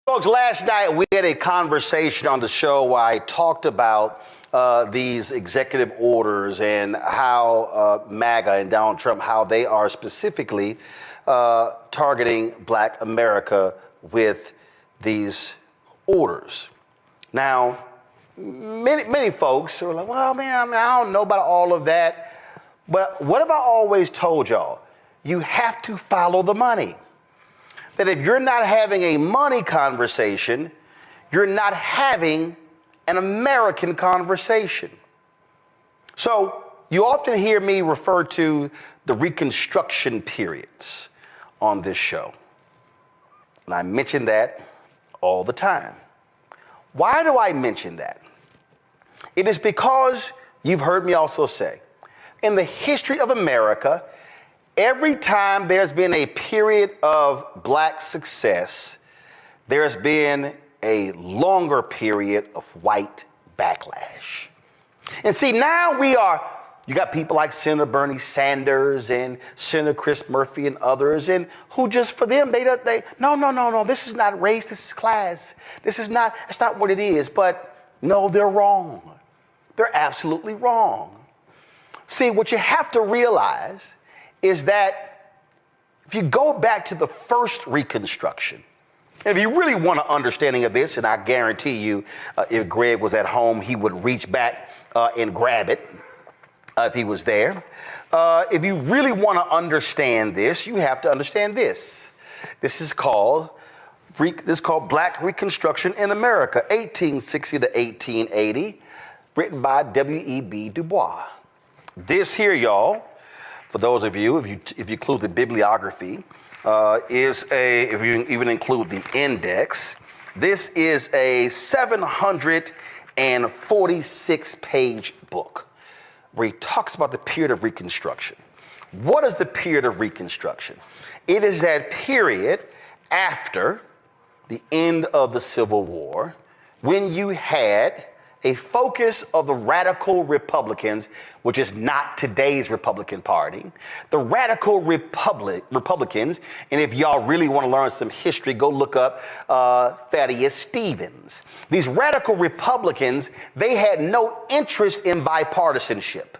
Folks, last night we had a conversation on the show where I talked about these executive orders and how MAGA and Donald Trump, how they are specifically targeting Black America with these orders. Now, many folks are like, well, man, I don't know about all of that. But what have I always told y'all? You have to follow the money. That if you're not having a money conversation, you're not having an American conversation. So you often hear me refer to the Reconstruction periods on this show. And I mention that all the time. Why do I mention that? It is because you've heard me also say, in the history of America, every time there's been a period of Black success, there's been a longer period of white backlash. And see, now you got people like Senator Bernie Sanders and Senator Chris Murphy and others, and who just for them, no, this is not race, this is class. That's not what it is. But no, they're wrong. They're absolutely wrong. See, what you have to realize is that if you go back to the first Reconstruction, and if you really want an understanding of this, and I guarantee you, if Greg was at home, he would reach back and grab it if he was there. If you really want to understand this, you have to understand this. This is called Black Reconstruction in America, 1860 to 1880, written by W.E.B. Du Bois. This here, y'all, for those of you, if you include the bibliography, if you even include the index, this is a 746-page book where he talks about the period of Reconstruction. What is the period of Reconstruction? It is that period after the end of the Civil War when you had a focus of the radical Republicans, which is not today's Republican Party, the radical Republicans, and if y'all really want to learn some history, go look up Thaddeus Stevens. These radical Republicans, they had no interest in bipartisanship.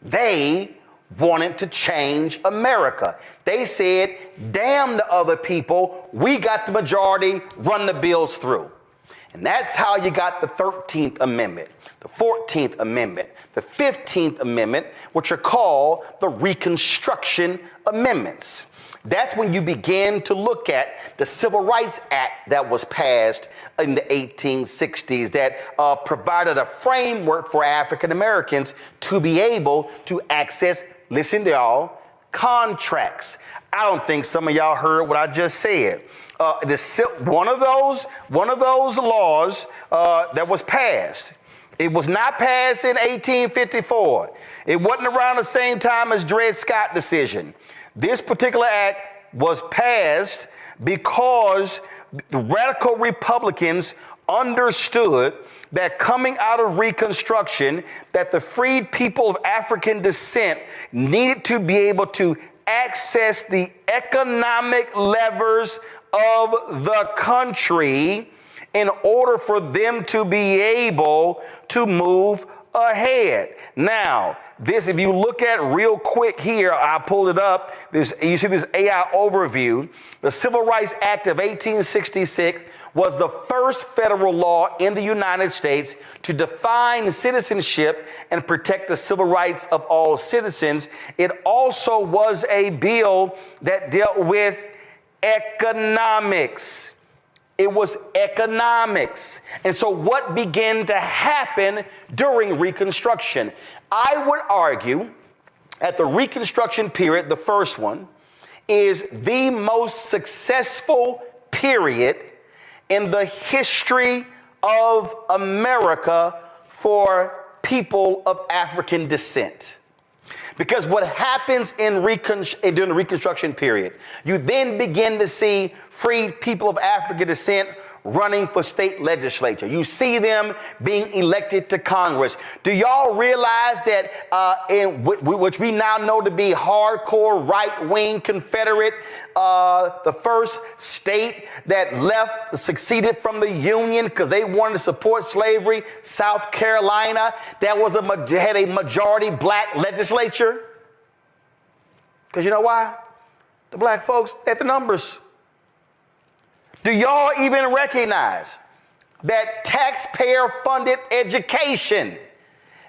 They wanted to change America. They said, damn the other people, we got the majority, run the bills through. And that's how you got the 13th Amendment, the 14th Amendment, the 15th Amendment, which are called the Reconstruction Amendments. That's when you begin to look at the Civil Rights Act that was passed in the 1860s that provided a framework for African Americans to be able to access, listen to y'all, contracts. I don't think some of y'all heard what I just said. One of those laws that was passed. It was not passed in 1854. It wasn't around the same time as Dred Scott decision. This particular act was passed because the radical Republicans understood that coming out of Reconstruction, that the freed people of African descent needed to be able to access the economic levers of the country in order for them to be able to move ahead. Now, this, if you look at real quick here, I pulled it up. You see this AI overview. The Civil Rights Act of 1866 was the first federal law in the United States to define citizenship and protect the civil rights of all citizens. It also was a bill that dealt with economics. It was economics. And so what began to happen during Reconstruction? I would argue at the Reconstruction period, the first one, is the most successful period in the history of America for people of African descent. Because what happens during the Reconstruction period, you then begin to see freed people of African descent running for state legislature. You see them being elected to Congress. Do y'all realize that which we now know to be hardcore right-wing Confederate, the first state that seceded from the Union because they wanted to support slavery, South Carolina, that had a majority black legislature? Because you know why? The black folks at the numbers. Do y'all even recognize that taxpayer-funded education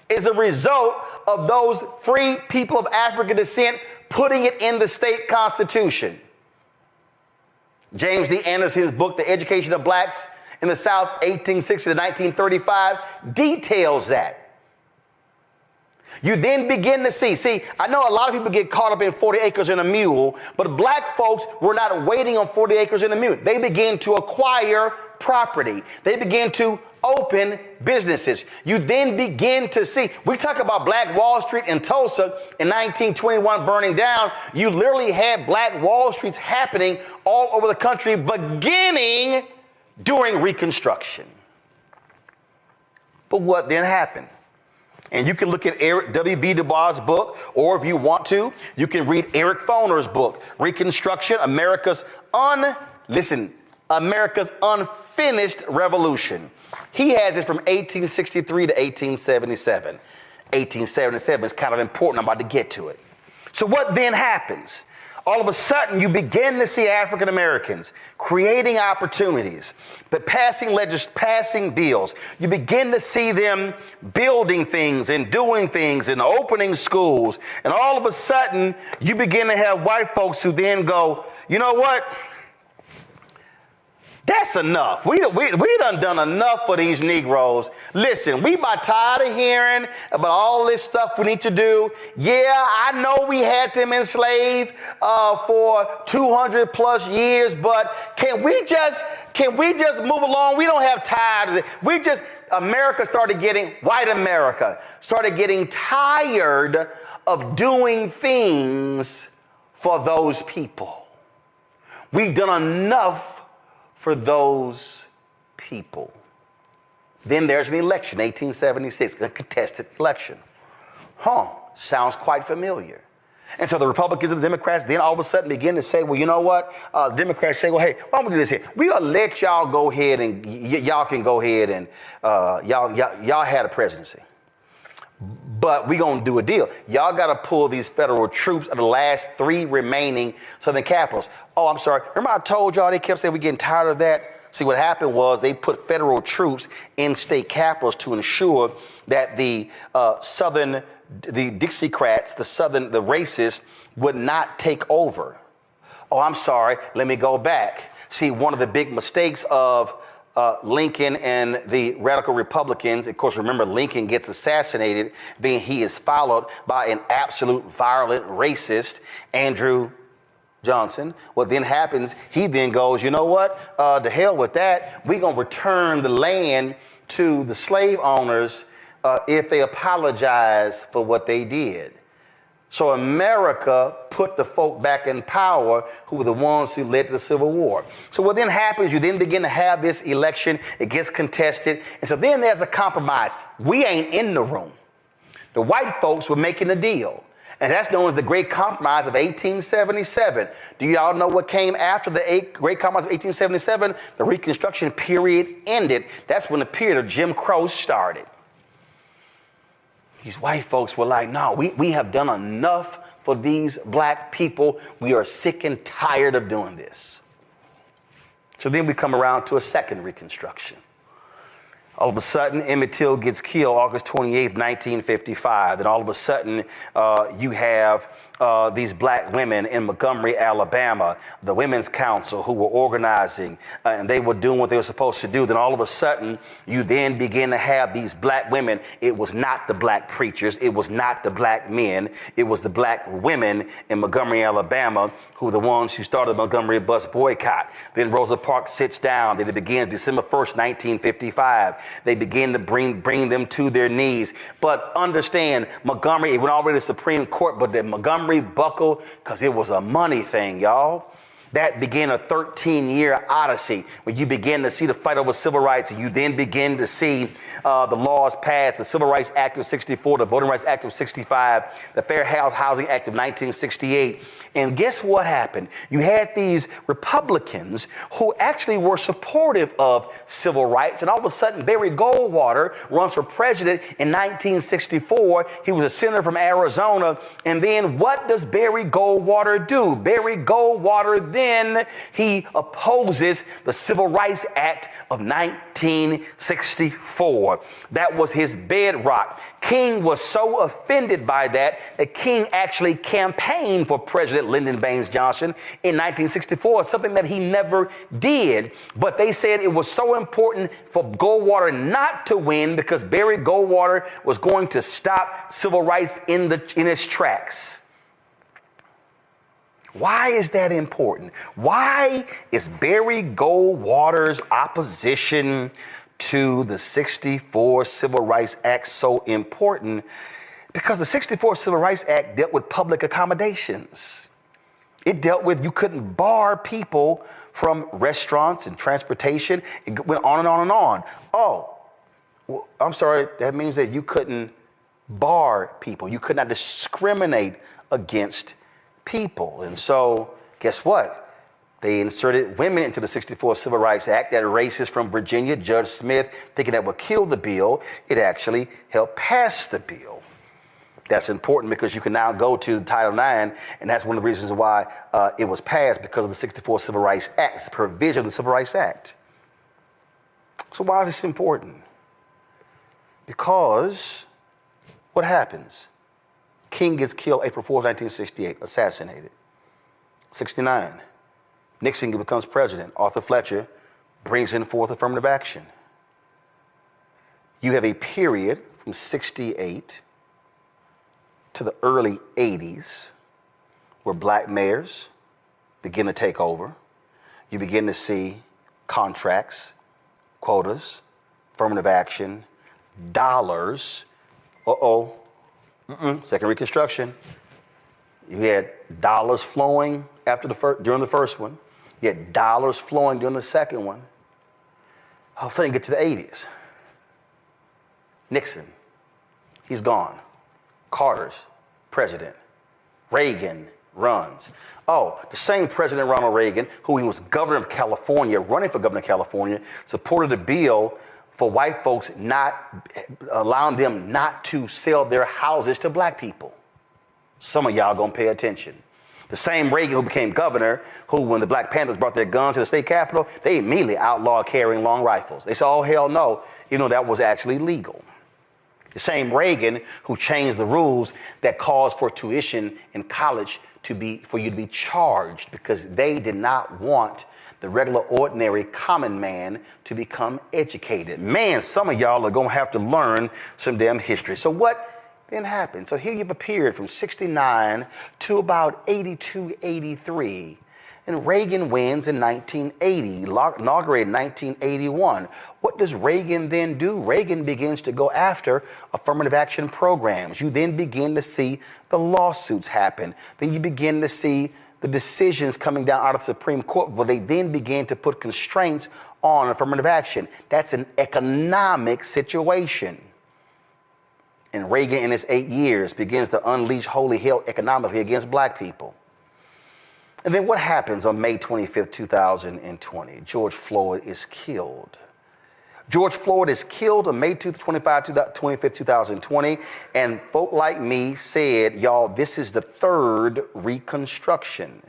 is a result of those free people of African descent putting it in the state constitution? James D. Anderson's book, The Education of Blacks in the South, 1860 to 1935, details that. You then begin to see, I know a lot of people get caught up in 40 acres and a mule, but black folks were not waiting on 40 acres and a mule. They began to acquire property. They began to open businesses. You then begin to see, we talk about Black Wall Street in Tulsa in 1921 burning down. You literally had Black Wall Streets happening all over the country beginning during Reconstruction. But what then happened? And you can look at Eric W.B. Du Bois' book, or if you want to, you can read Eric Foner's book, Reconstruction, America's Unfinished Revolution. He has it from 1863 to 1877. 1877 is kind of important. I'm about to get to it. So what then happens? All of a sudden, you begin to see African Americans creating opportunities, but passing bills. You begin to see them building things and doing things and opening schools. And all of a sudden, you begin to have white folks who then go, you know what? That's enough. We done enough for these Negroes. Listen, we about tired of hearing about all this stuff we need to do. Yeah, I know we had them enslaved for 200 plus years, but can we just move along? We don't have time. White America started getting tired of doing things for those people. We've done enough for those people. Then there's an election, 1876, a contested election. Sounds quite familiar. And so the Republicans and the Democrats then all of a sudden begin to say, well, you know what? The Democrats say, well, hey, why don't we do this here? We're going to let y'all go ahead and y'all can go ahead and y'all had a presidency. But we're going to do a deal. Y'all got to pull these federal troops of the last 3 remaining southern capitals. Oh, I'm sorry. Remember I told y'all they kept saying we're getting tired of that? See, what happened was they put federal troops in state capitals to ensure that the Dixiecrats, the racists, would not take over. Oh, I'm sorry. Let me go back. See, one of the big mistakes of Lincoln and the radical Republicans, of course, remember Lincoln gets assassinated, being he is followed by an absolute violent racist, Andrew Johnson. What then happens, he then goes, you know what, to hell with that. We're going to return the land to the slave owners if they apologize for what they did. So America put the folk back in power who were the ones who led to the Civil War. So what then happens, you then begin to have this election, it gets contested, and so then there's a compromise. We ain't in the room. The white folks were making the deal, and that's known as the Great Compromise of 1877. Do y'all know what came after the Great Compromise of 1877? The Reconstruction period ended. That's when the period of Jim Crow started. These white folks were like, no, we have done enough for these black people. We are sick and tired of doing this. So then we come around to a second Reconstruction. All of a sudden, Emmett Till gets killed August 28th, 1955. Then all of a sudden, you have these black women in Montgomery, Alabama, the Women's Council, who were organizing and they were doing what they were supposed to do. Then all of a sudden, you then begin to have these black women. It was not the black preachers. It was not the black men. It was the black women in Montgomery, Alabama, who were the ones who started the Montgomery bus boycott. Then Rosa Parks sits down. Then it begins December 1st, 1955. They begin to bring them to their knees. But understand, Montgomery, it went all the way to the Supreme Court, but the Montgomery buckled because it was a money thing, y'all. That began a 13-year odyssey when you begin to see the fight over civil rights, and you then begin to see the laws passed, the Civil Rights Act of 64, the Voting Rights Act of 65, the Fair Housing Act of 1968. And guess what happened? You had these Republicans who actually were supportive of civil rights, and all of a sudden Barry Goldwater runs for president in 1964. He was a senator from Arizona. And then what does Barry Goldwater do? Barry Goldwater then he opposes the Civil Rights Act of 1964. That was his bedrock. King was so offended by that King actually campaigned for President Lyndon Baines Johnson in 1964, something that he never did. But they said it was so important for Goldwater not to win because Barry Goldwater was going to stop civil rights in its tracks. Why is that important? Why is Barry Goldwater's opposition to the 64 Civil Rights Act so important? Because the 64 Civil Rights Act dealt with public accommodations. It dealt with you couldn't bar people from restaurants and transportation. It went on and on and on. Oh, well, I'm sorry. That means that you couldn't bar people. You could not discriminate against people. And so guess what? They inserted women into the 64 Civil Rights Act. That racist from Virginia, Judge Smith, thinking that would kill the bill, it actually helped pass the bill. That's important because you can now go to Title IX, and that's one of the reasons why it was passed, because of the 64 Civil Rights Act. It's a provision of the Civil Rights Act. So why is this important? Because what happens? King gets killed April 4th, 1968, assassinated. 69, Nixon becomes president. Arthur Fletcher brings in forth affirmative action. You have a period from 68 to the early 80s where black mayors begin to take over. You begin to see contracts, quotas, affirmative action, dollars. Second Reconstruction. You had dollars flowing during the first one. You had dollars flowing during the second one. All of a sudden you get to the 80s. Nixon, he's gone. Carter's president. Reagan runs. Oh, the same President Ronald Reagan, who he was governor of California, running for governor of California, supported a bill for white folks not allowing them not to sell their houses to black people. Some of y'all gonna pay attention. The same Reagan who became governor, who when the Black Panthers brought their guns to the state capitol, they immediately outlawed carrying long rifles. They said, oh, hell no, even though that was actually legal. The same Reagan who changed the rules that caused for tuition in college for you to be charged, because they did not want the regular, ordinary, common man to become educated. Man, some of y'all are gonna have to learn some damn history. So what then happened? So here you've appeared from 69 to about 82, 83. And Reagan wins in 1980, inaugurated in 1981. What does Reagan then do? Reagan begins to go after affirmative action programs. You then begin to see the lawsuits happen. Then you begin to see the decisions coming down out of the Supreme Court, where they then began to put constraints on affirmative action. That's an economic situation. And Reagan, in his 8 years, begins to unleash holy hell economically against black people. And then what happens on May 25th, 2020? George Floyd is killed. George Floyd is killed on May 25th, 2020. And folk like me said, y'all, this is the third Reconstruction.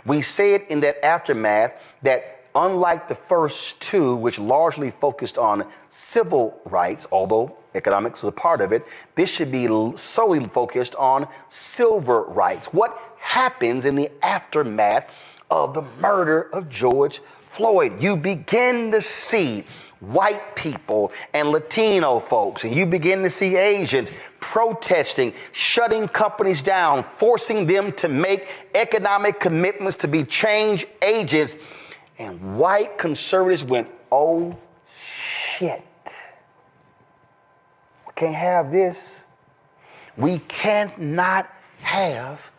We said in that aftermath that unlike the first two, which largely focused on civil rights, although economics was a part of it, this should be solely focused on civil rights. What happens in the aftermath of the murder of George Floyd? You begin to see white people and Latino folks, and you begin to see Asians protesting, shutting companies down, forcing them to make economic commitments to be change agents. And white conservatives went, oh shit, we can't have this. We cannot have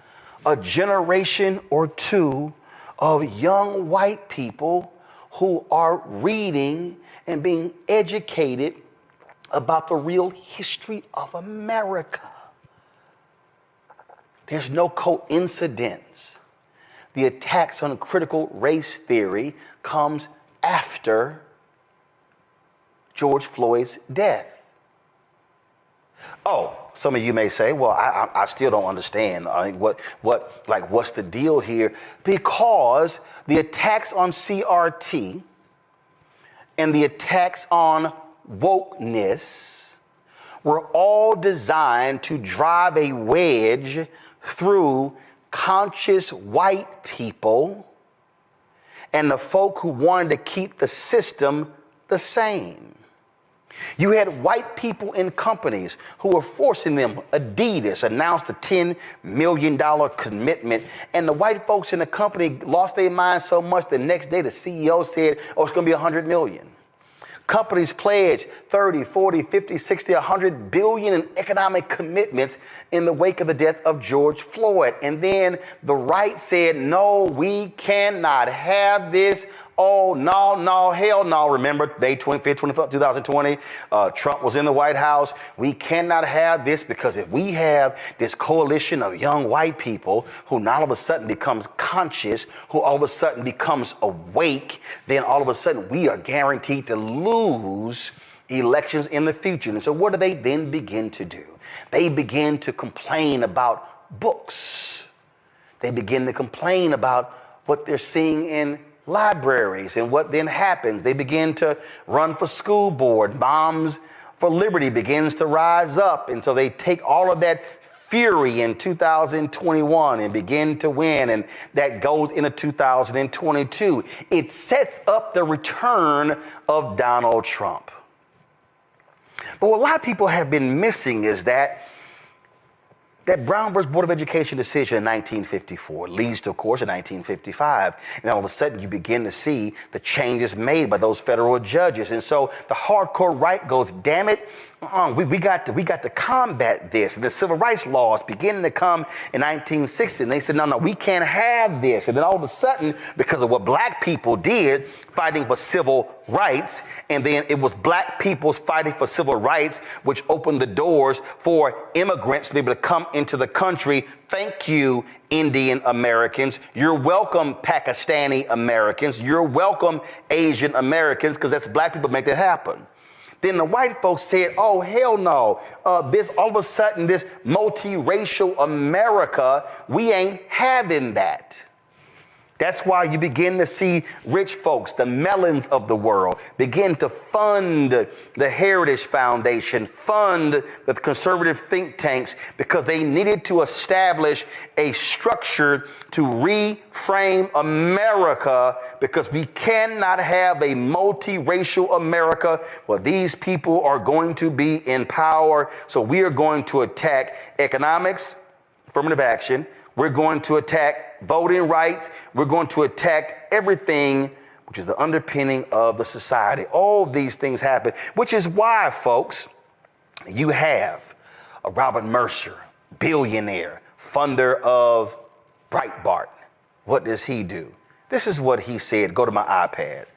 a generation or two of young white people who are reading and being educated about the real history of America. There's no coincidence. The attacks on critical race theory comes after George Floyd's death. Oh, some of you may say, well, I still don't understand. What's the deal here? Because the attacks on CRT and the attacks on wokeness were all designed to drive a wedge through conscious white people and the folk who wanted to keep the system the same. You had white people in companies who were forcing them. Adidas announced a $10 million commitment, and the white folks in the company lost their minds so much the next day the CEO said, oh, it's going to be $100 million. Companies pledged 30, 40, 50, 60, 100 billion in economic commitments in the wake of the death of George Floyd. And then the right said, no, we cannot have this. Oh, no, hell no. Remember, May 25th, 2020, Trump was in the White House. We cannot have this because if we have this coalition of young white people who now all of a sudden becomes conscious, who all of a sudden becomes awake, then all of a sudden we are guaranteed to lose elections in the future. And so what do they then begin to do? They begin to complain about books. They begin to complain about what they're seeing in libraries, and what then happens? They begin to run for school board. Moms for Liberty begins to rise up, and so they take all of that fury in 2021 and begin to win, and that goes into 2022. It sets up the return of Donald Trump. But what a lot of people have been missing is that Brown versus Board of Education decision in 1954 leads to, of course, in 1955. And all of a sudden, you begin to see the changes made by those federal judges. And so the hardcore right goes, damn it, we got to combat this. And the civil rights laws beginning to come in 1960. And they said, no, we can't have this. And then all of a sudden, because of what black people did, fighting for civil rights, and then it was black people's fighting for civil rights, which opened the doors for immigrants to be able to come into the country. Thank you, Indian Americans. You're welcome, Pakistani Americans. You're welcome, Asian Americans, because that's black people make that happen. Then the white folks said, oh, hell no. This all of a sudden, this multiracial America, we ain't having that. That's why you begin to see rich folks, the Mellons of the world, begin to fund the Heritage Foundation, fund the conservative think tanks, because they needed to establish a structure to reframe America, because we cannot have a multiracial America where these people are going to be in power. So we are going to attack economics, affirmative action. We're going to attack voting rights. We're going to attack everything which is the underpinning of the society. All these things happen, which is why, folks, you have a Robert Mercer, billionaire, funder of Breitbart. What does he do? This is what he said. Go to my iPad.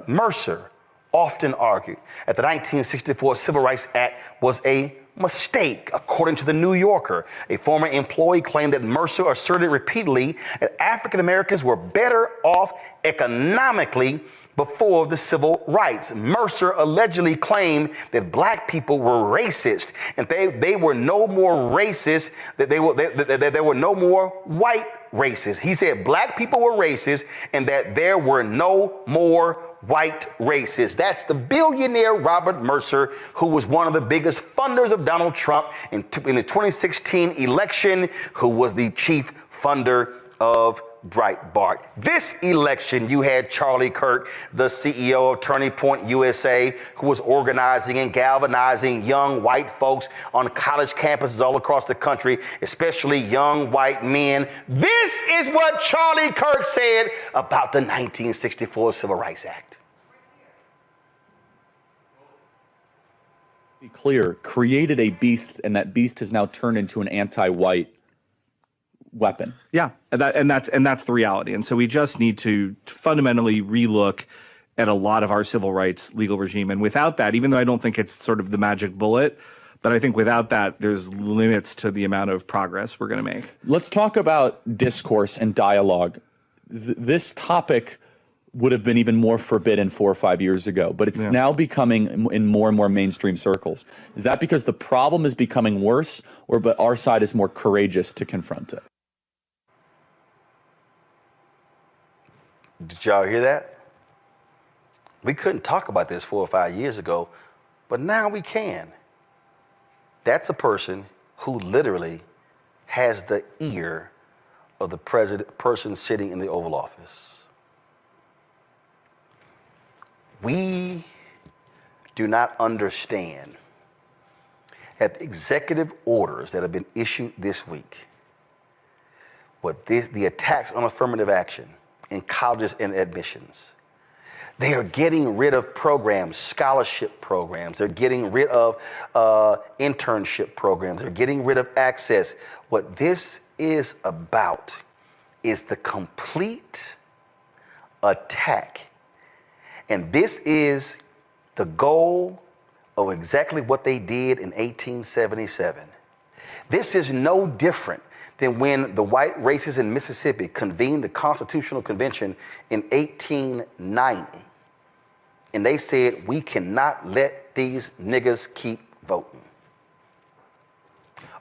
Mercer often argued that the 1964 Civil Rights Act was a mistake. According to the New Yorker, a former employee claimed that Mercer asserted repeatedly that African Americans were better off economically before the civil rights. Mercer allegedly claimed that black people were racist, and they were no more racist, that there were no more white racists. He said black people were racist and that there were no more white racists. That's the billionaire Robert Mercer, who was one of the biggest funders of Donald Trump in the 2016 election, who was the chief funder of Breitbart. This election, you had Charlie Kirk, the CEO of Turning Point USA, who was organizing and galvanizing young white folks on college campuses all across the country, especially young white men. This is what Charlie Kirk said about the 1964 Civil Rights Act. Be clear, created a beast, and that beast has now turned into an anti-white weapon. Yeah, and that's the reality. And so we just need to fundamentally relook at a lot of our civil rights legal regime. And without that, even though I don't think it's sort of the magic bullet, but I think without that, there's limits to the amount of progress we're going to make. Let's talk about discourse and dialogue. This topic would have been even more forbidden 4 or 5 years ago, but it's now becoming in more and more mainstream circles. Is that because the problem is becoming worse, or but our side is more courageous to confront it? Did y'all hear that? We couldn't talk about this 4 or 5 years ago, but now we can. That's a person who literally has the ear of the person sitting in the Oval Office. We do not understand that the executive orders that have been issued this week, the attacks on affirmative action in colleges and admissions, they are getting rid of programs, scholarship programs. They're getting rid of internship programs. They're getting rid of access. What this is about is the complete attack. And this is the goal of exactly what they did in 1877. This is no different than when the white racists in Mississippi convened the Constitutional Convention in 1890. And they said, we cannot let these niggas keep voting.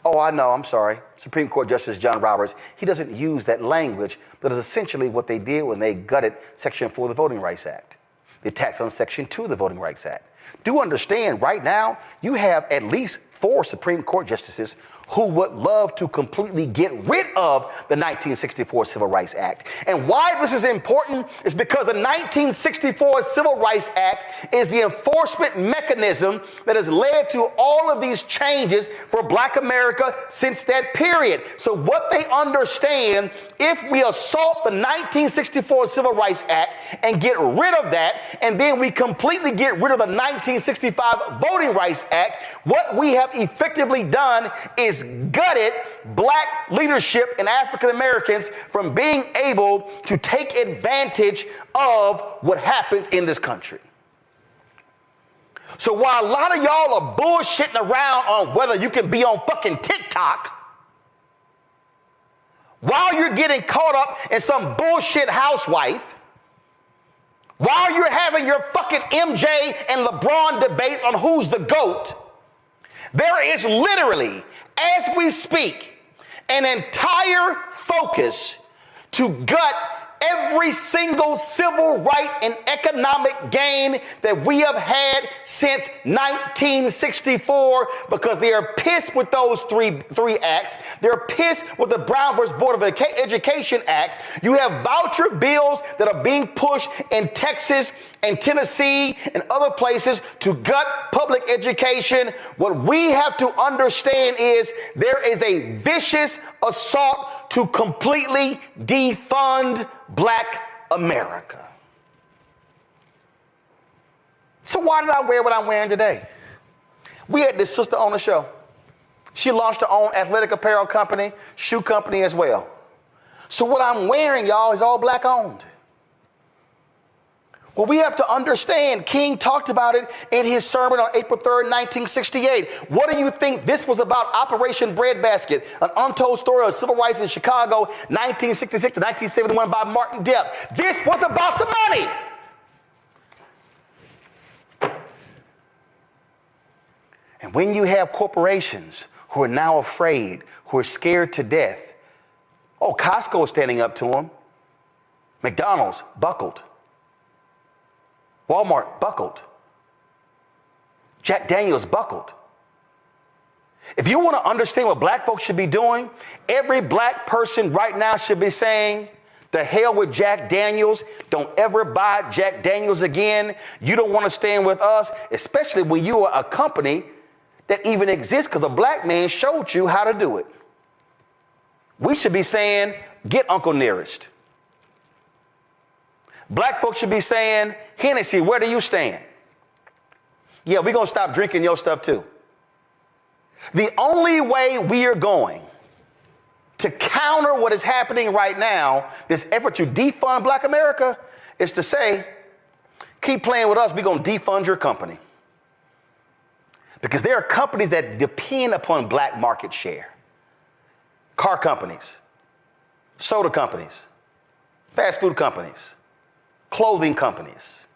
Oh, I know, I'm sorry. Supreme Court Justice John Roberts, he doesn't use that language, but it's essentially what they did when they gutted Section 4 of the Voting Rights Act. The attacks on Section 2 of the Voting Rights Act. Do understand, right now, you have at least 4 Supreme Court justices who would love to completely get rid of the 1964 Civil Rights Act. And why this is important is because the 1964 Civil Rights Act is the enforcement mechanism that has led to all of these changes for Black America since that period. So what they understand, if we assault the 1964 Civil Rights Act and get rid of that, and then we completely get rid of the 1965 Voting Rights Act, what we have effectively done is gutted Black leadership and African Americans from being able to take advantage of what happens in this country. So while a lot of y'all are bullshitting around on whether you can be on fucking TikTok, while you're getting caught up in some bullshit housewife, while you're having your fucking MJ and LeBron debates on who's the GOAT, there is literally, as we speak, an entire focus to gut every single civil right and economic gain that we have had since 1964, because they are pissed with those three acts. They're pissed with the Brown versus Board of Education Act. You have voucher bills that are being pushed in Texas and Tennessee and other places to gut public education. What we have to understand is there is a vicious assault to completely defund Black America. So why did I wear what I'm wearing today? We had this sister on the show. She launched her own athletic apparel company, shoe company as well. So what I'm wearing, y'all, is all Black owned. Well, we have to understand, King talked about it in his sermon on April 3rd, 1968. What do you think this was about? Operation Breadbasket, an untold story of civil rights in Chicago, 1966 to 1971 by Martin Depp. This was about the money. And when you have corporations who are now afraid, who are scared to death, oh, Costco is standing up to them. McDonald's buckled. Walmart buckled. Jack Daniels buckled. If you want to understand what Black folks should be doing, every Black person right now should be saying, the hell with Jack Daniels. Don't ever buy Jack Daniels again. You don't want to stand with us, especially when you are a company that even exists because a Black man showed you how to do it. We should be saying, get Uncle Nearest. Black folks should be saying, Hennessy, where do you stand? Yeah, we're going to stop drinking your stuff too. The only way we are going to counter what is happening right now, this effort to defund Black America, is to say, keep playing with us, we're going to defund your company. Because there are companies that depend upon black market share. Car companies, soda companies, fast food companies, clothing companies.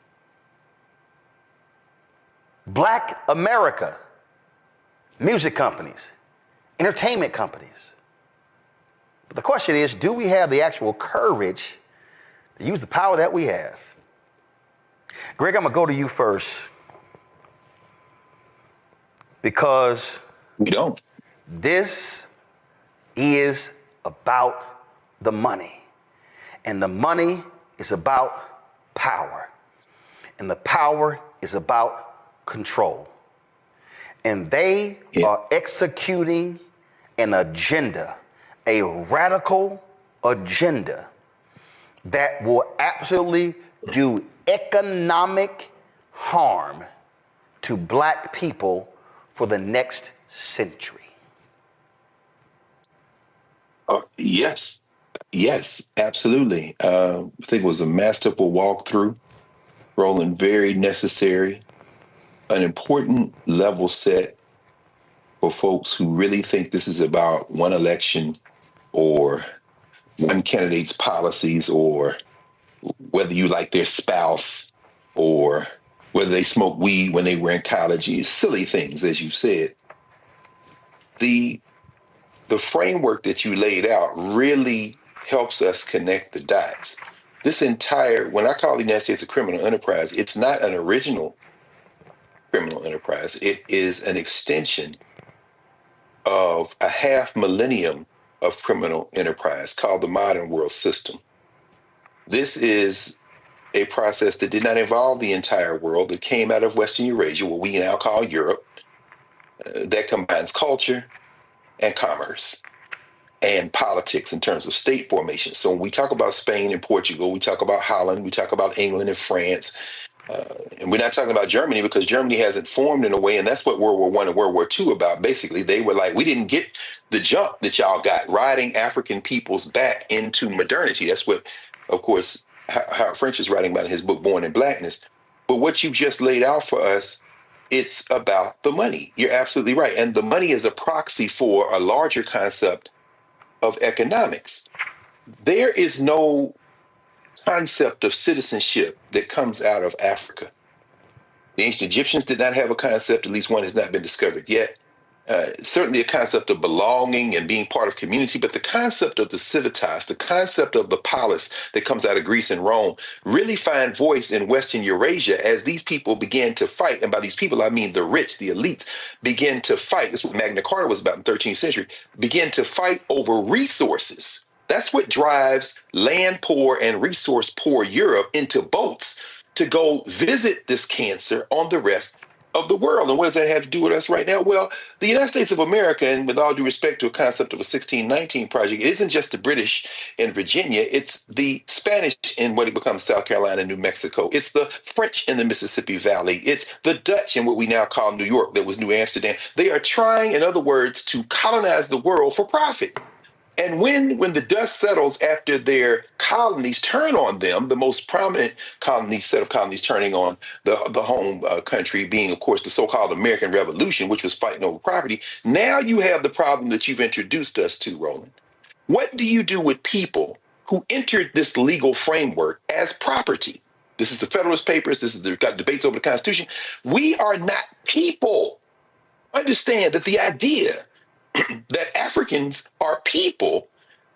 Black America, music companies, entertainment companies. But the question is, do we have the actual courage to use the power that we have? Greg, I'm gonna go to you first because we don't. This is about the money, and the money is about power, and the power is about control. And they are executing an agenda, a radical agenda that will absolutely do economic harm to black people for the next century. Yes, absolutely. I think it was a masterful walkthrough, Roland, very necessary, an important level set for folks who really think this is about one election or one candidate's policies, or whether you like their spouse, or whether they smoke weed when they were in college. Silly things, as you said. The framework that you laid out really helps us connect the dots. This entire, when I call the United States a criminal enterprise, it's not an original criminal enterprise. It is an extension of a half millennium of criminal enterprise called the modern world system. This is a process that did not involve the entire world, that came out of Western Eurasia, what we now call Europe, that combines culture and commerce and politics in terms of state formation. So when we talk about Spain and Portugal, we talk about Holland, we talk about England and France, and we're not talking about Germany, because Germany hasn't formed in a way, and that's what World War I and World War II about. Basically, they were like, we didn't get the jump that y'all got, riding African peoples back into modernity. That's what, of course, Howard French is writing about in his book, Born in Blackness. But what you just laid out for us, it's about the money. You're absolutely right. And the money is a proxy for a larger concept of economics. There is no concept of citizenship that comes out of Africa. The ancient Egyptians did not have a concept, at least one has not been discovered yet. Certainly a concept of belonging and being part of community, but the concept of the civitas, the concept of the polis that comes out of Greece and Rome, really find voice in Western Eurasia as these people began to fight. And by these people, I mean the rich, the elites, began to fight. That's what Magna Carta was about in the 13th century, began to fight over resources. That's what drives land poor and resource poor Europe into boats to go visit this cancer on the rest of the world. And what does that have to do with us right now? Well, the United States of America, and with all due respect to a concept of a 1619 project, it isn't just the British in Virginia, it's the Spanish in what it becomes South Carolina and New Mexico. It's the French in the Mississippi Valley. It's the Dutch in what we now call New York, that was New Amsterdam. They are trying, in other words, to colonize the world for profit. And when the dust settles after their colonies turn on them, the most prominent set of colonies turning on the home country being, of course, the so-called American Revolution, which was fighting over property, now you have the problem that you've introduced us to, Roland. What do you do with people who entered this legal framework as property? This is the Federalist Papers. They've got debates over the Constitution. We are not people. Understand that the idea that Africans are people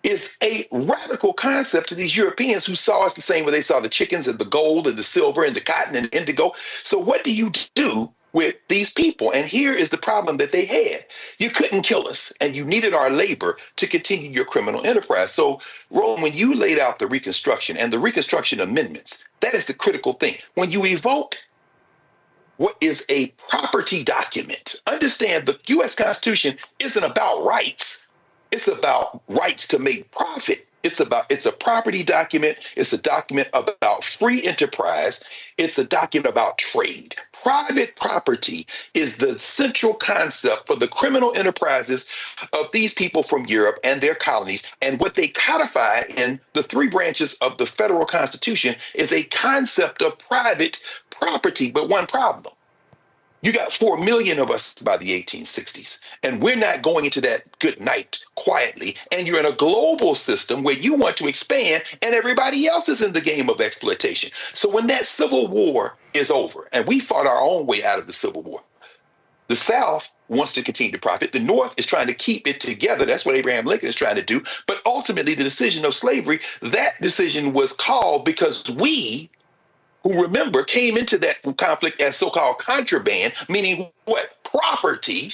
is a radical concept to these Europeans who saw us the same way they saw the chickens and the gold and the silver and the cotton and indigo. So what do you do with these people? And here is the problem that they had. You couldn't kill us, and you needed our labor to continue your criminal enterprise. So, Roland, when you laid out the Reconstruction and the Reconstruction amendments, that is the critical thing. When you evoke what is a property document, understand the U.S. Constitution isn't about rights. It's about rights to make profit. It's a property document. It's a document about free enterprise. It's a document about trade. private property is the central concept for the criminal enterprises of these people from Europe and their colonies. And what they codify in the three branches of the federal constitution is a concept of private property. But one problem. You got 4 million of us by the 1860s, and we're not going into that good night quietly. And you're in a global system where you want to expand, and everybody else is in the game of exploitation. So when that Civil War is over, and we fought our own way out of the Civil War, the South wants to continue to profit. The North is trying to keep it together. That's what Abraham Lincoln is trying to do. But ultimately, the decision of slavery, that decision was called because we, who remember, came into that conflict as so-called contraband, meaning what? Property.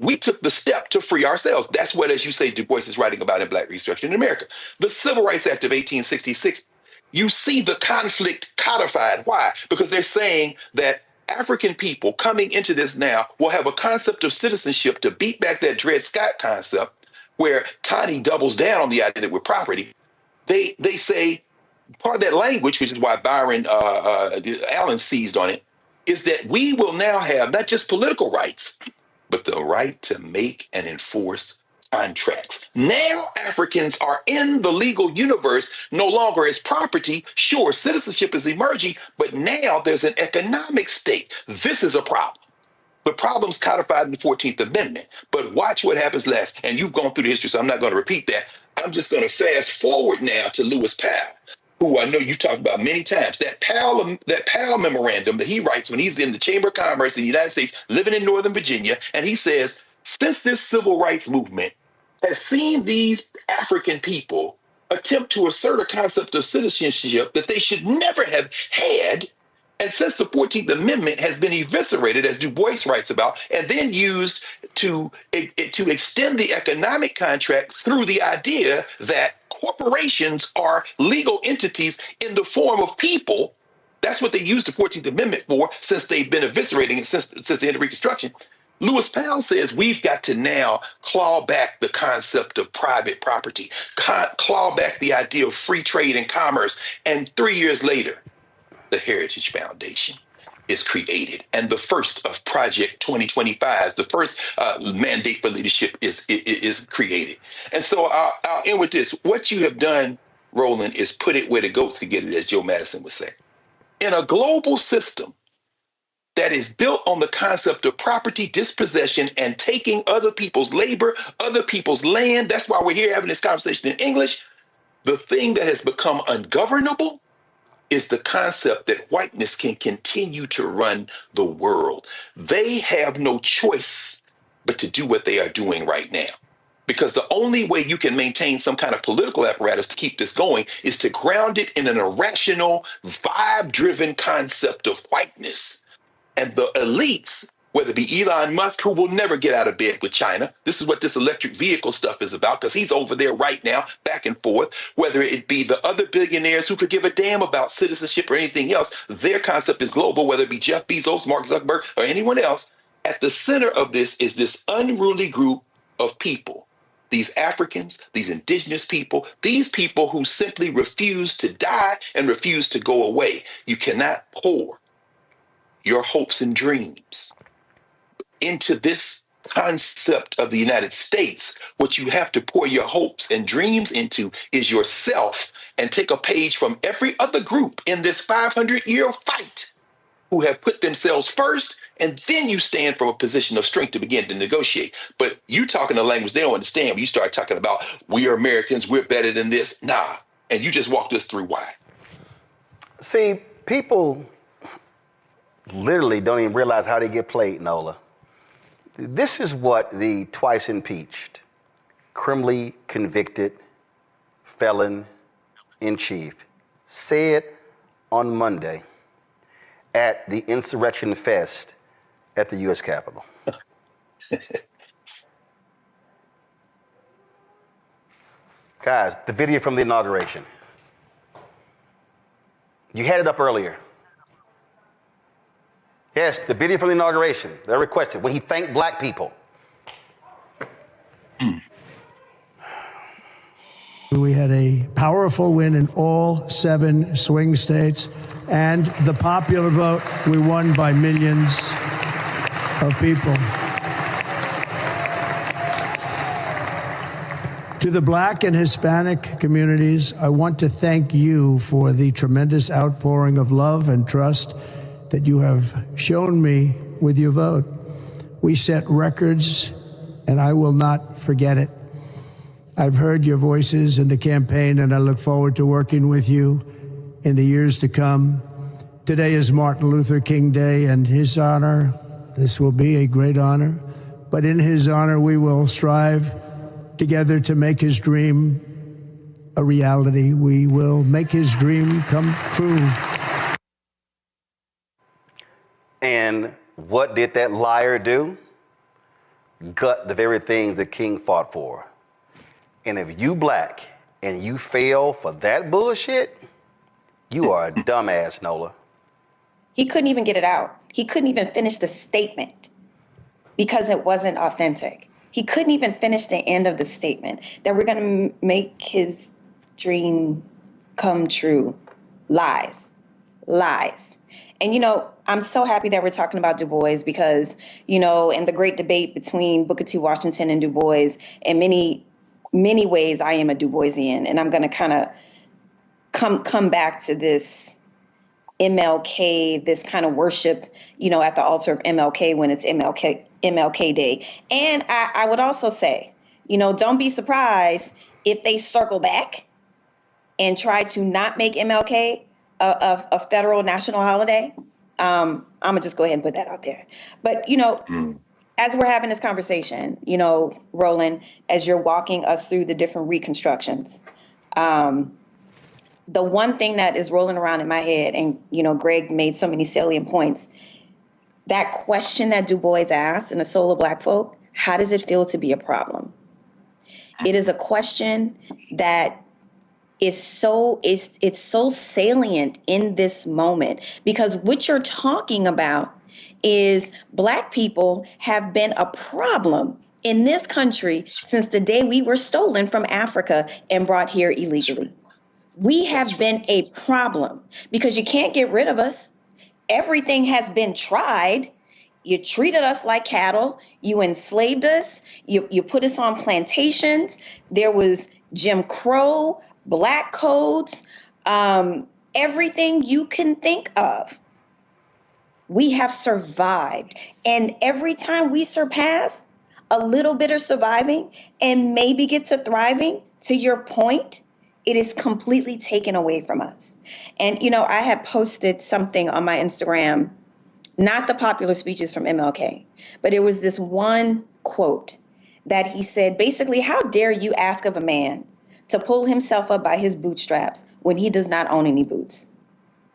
We took the step to free ourselves. That's what, as you say, Du Bois is writing about in Black Reconstruction in America. The Civil Rights Act of 1866, you see the conflict codified. Why? Because they're saying that African people coming into this now will have a concept of citizenship to beat back that Dred Scott concept, where Tani doubles down on the idea that we're property. They say, part of that language, which is why Byron Allen seized on it, is that we will now have not just political rights, but the right to make and enforce contracts. Now Africans are in the legal universe no longer as property. Sure, citizenship is emerging, but now there's an economic stake. This is a problem. The problem's codified in the 14th Amendment. But watch what happens last. And you've gone through the history, so I'm not going to repeat that. I'm just going to fast forward now to Lewis Powell, who I know you've talked about many times. That Powell memorandum that he writes when he's in the Chamber of Commerce in the United States, living in Northern Virginia, and he says, since this civil rights movement has seen these African people attempt to assert a concept of citizenship that they should never have had, and since the 14th Amendment has been eviscerated, as Du Bois writes about, and then used to extend the economic contract through the idea that corporations are legal entities in the form of people. That's what they used the 14th Amendment for, since they've been eviscerating it since the end of Reconstruction. Lewis Powell says we've got to now claw back the concept of private property, claw back the idea of free trade and commerce. And 3 years later, the Heritage Foundation is created. And the first of Project 2025, the first mandate for leadership is created. And so I'll end with this. What you have done, Roland, is put it where the goats could get it, as Joe Madison would say. In a global system that is built on the concept of property dispossession and taking other people's labor, other people's land, that's why we're here having this conversation in English. The thing that has become ungovernable is the concept that whiteness can continue to run the world. They have no choice but to do what they are doing right now. Because the only way you can maintain some kind of political apparatus to keep this going is to ground it in an irrational, vibe-driven concept of whiteness. And the elites, whether it be Elon Musk, who will never get out of bed with China. This is what this electric vehicle stuff is about, because he's over there right now, back and forth. Whether it be the other billionaires who could give a damn about citizenship or anything else, their concept is global, whether it be Jeff Bezos, Mark Zuckerberg, or anyone else. At the center of this is this unruly group of people, these Africans, these indigenous people, these people who simply refuse to die and refuse to go away. You cannot pour your hopes and dreams into this concept of the United States. What you have to pour your hopes and dreams into is yourself, and take a page from every other group in this 500-year fight who have put themselves first, and then you stand from a position of strength to begin to negotiate. But you talking a language they don't understand when you start talking about we are Americans, we're better than this. Nah, and you just walked us through why. See, people literally don't even realize how they get played, Nola. This is what the twice impeached, criminally convicted felon in chief said on Monday at the Insurrection Fest at the U.S. Capitol. Guys, the video from the inauguration. You had it up earlier. Yes, the video from the inauguration, they're requested, when he thanked black people. We had a powerful win in all 7 swing states. and the popular vote, we won by millions of people. To the Black and Hispanic communities, I want to thank you for the tremendous outpouring of love and trust that you have shown me with your vote. We set records, and I will not forget it. I've heard your voices in the campaign, and I look forward to working with you in the years to come. Today is Martin Luther King Day, and his honor, this will be a great honor, but in his honor, we will strive together to make his dream a reality. We will make his dream come true. And what did that liar do? Gut the very things that King fought for. And if you Black and you fail for that bullshit, you are a dumbass, Nola. He couldn't even get it out. He couldn't even finish the statement because it wasn't authentic. He couldn't even finish the end of the statement that we're going to make his dream come true. Lies. Lies. And, you know, I'm so happy that we're talking about Du Bois because, you know, in the great debate between Booker T. Washington and Du Bois, in many ways, I am a Du Boisian. And I'm going to kind of come back to this MLK, this kind of worship, you know, at the altar of MLK when it's MLK Day. And I would also say, you know, don't be surprised if they circle back and try to not make MLK a federal national holiday. I'm gonna just go ahead and put that out there. But, you know, as we're having this conversation, you know, Roland, as you're walking us through the different reconstructions, the one thing that is rolling around in my head, and, you know, Greg made so many salient points, that question that Du Bois asked in The Soul of Black Folk, how does it feel to be a problem? It is a question that is it's so salient in this moment, because what you're talking about is Black people have been a problem in this country since the day we were stolen from Africa and brought here illegally. We have been a problem because you can't get rid of us. Everything has been tried. You treated us like cattle. You enslaved us. You put us on plantations. There was Jim Crow, Black codes, everything you can think of. We have survived. And every time we surpass a little bit of surviving and maybe get to thriving, to your point, it is completely taken away from us. And, you know, I had posted something on my Instagram, not the popular speeches from MLK, but it was this one quote that he said, basically, how dare you ask of a man to pull himself up by his bootstraps when he does not own any boots?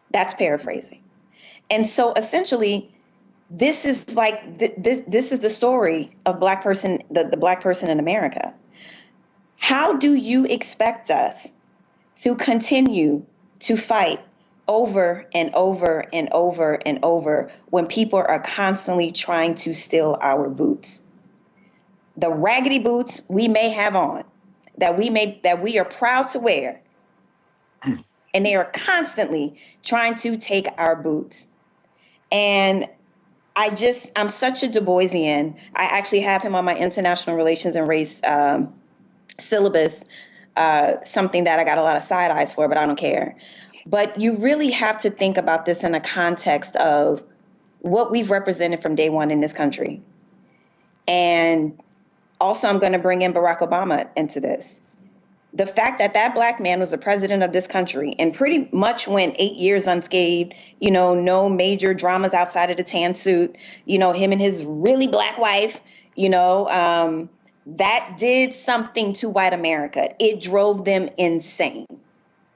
That's paraphrasing. And so essentially, this is like, this is the story of Black person, the Black person in America. How do you expect us to continue to fight over and over and over and over when people are constantly trying to steal our boots? The raggedy boots we may have on, that we are proud to wear, and they are constantly trying to take our boots. And I'm such a Du Boisian. I actually have him on my international relations and race syllabus, something that I got a lot of side eyes for, but I don't care. But you really have to think about this in a context of what we've represented from day one in this country. And also, I'm going to bring in Barack Obama into this. The fact that that Black man was the president of this country and pretty much went 8 years unscathed, you know, no major dramas outside of the tan suit, you know, him and his really Black wife, you know, that did something to white America. It drove them insane,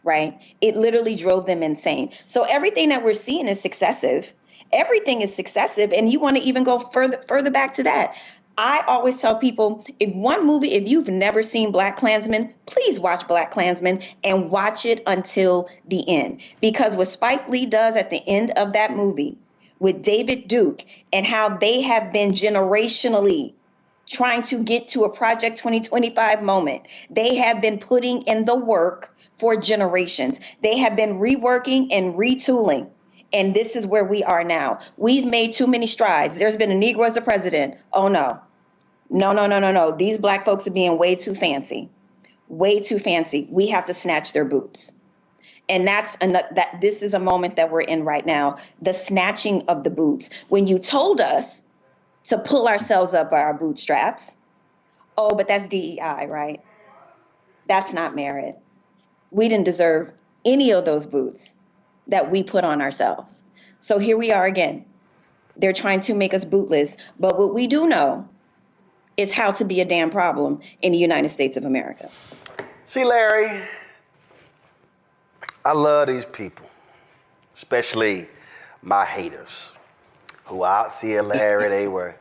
right? It literally drove them insane. So everything that we're seeing is successive. Everything is successive. And you want to even go further back to that. I always tell people, if you've never seen Black Klansman, please watch Black Klansman and watch it until the end. Because what Spike Lee does at the end of that movie with David Duke and how they have been generationally trying to get to a Project 2025 moment. They have been putting in the work for generations. They have been reworking and retooling. And this is where we are now. We've made too many strides. There's been a Negro as a president. Oh, no. No. These Black folks are being way too fancy. Way too fancy. We have to snatch their boots. And this is a moment that we're in right now, the snatching of the boots. When you told us to pull ourselves up by our bootstraps, oh, but that's DEI, right? That's not merit. We didn't deserve any of those boots that we put on ourselves. So here we are again. They're trying to make us bootless. But what we do know is how to be a damn problem in the United States of America. See, Larry, I love these people, especially my haters, who out see Larry, they were,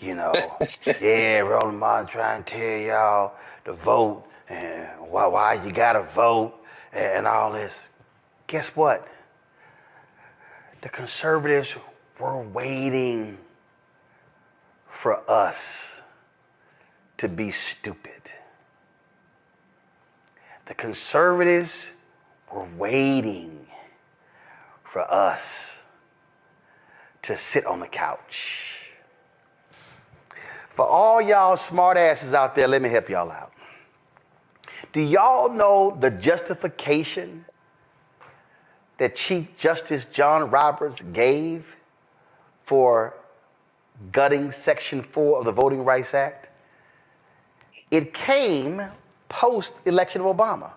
Roland Martin trying to tell y'all to vote and why you gotta vote and all this. Guess what? The conservatives were waiting for us to be stupid. The conservatives were waiting for us to sit on the couch. For all y'all smart asses out there, let me help y'all out. Do y'all know the justification that Chief Justice John Roberts gave for gutting Section 4 of the Voting Rights Act? It came post-election of Obama.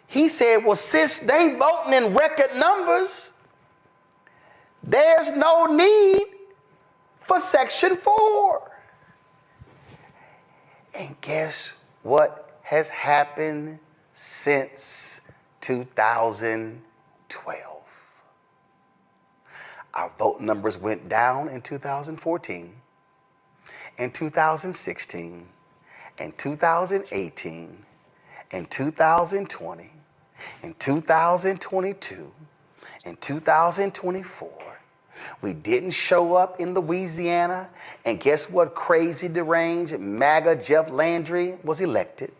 He said, well, since they voting in record numbers, there's no need for Section 4. And guess what has happened since 2012? Our vote numbers went down in 2014, in 2016, in 2018, in 2020, in 2022, in 2024. We didn't show up in Louisiana, and guess what? Crazy, deranged MAGA Jeff Landry was elected.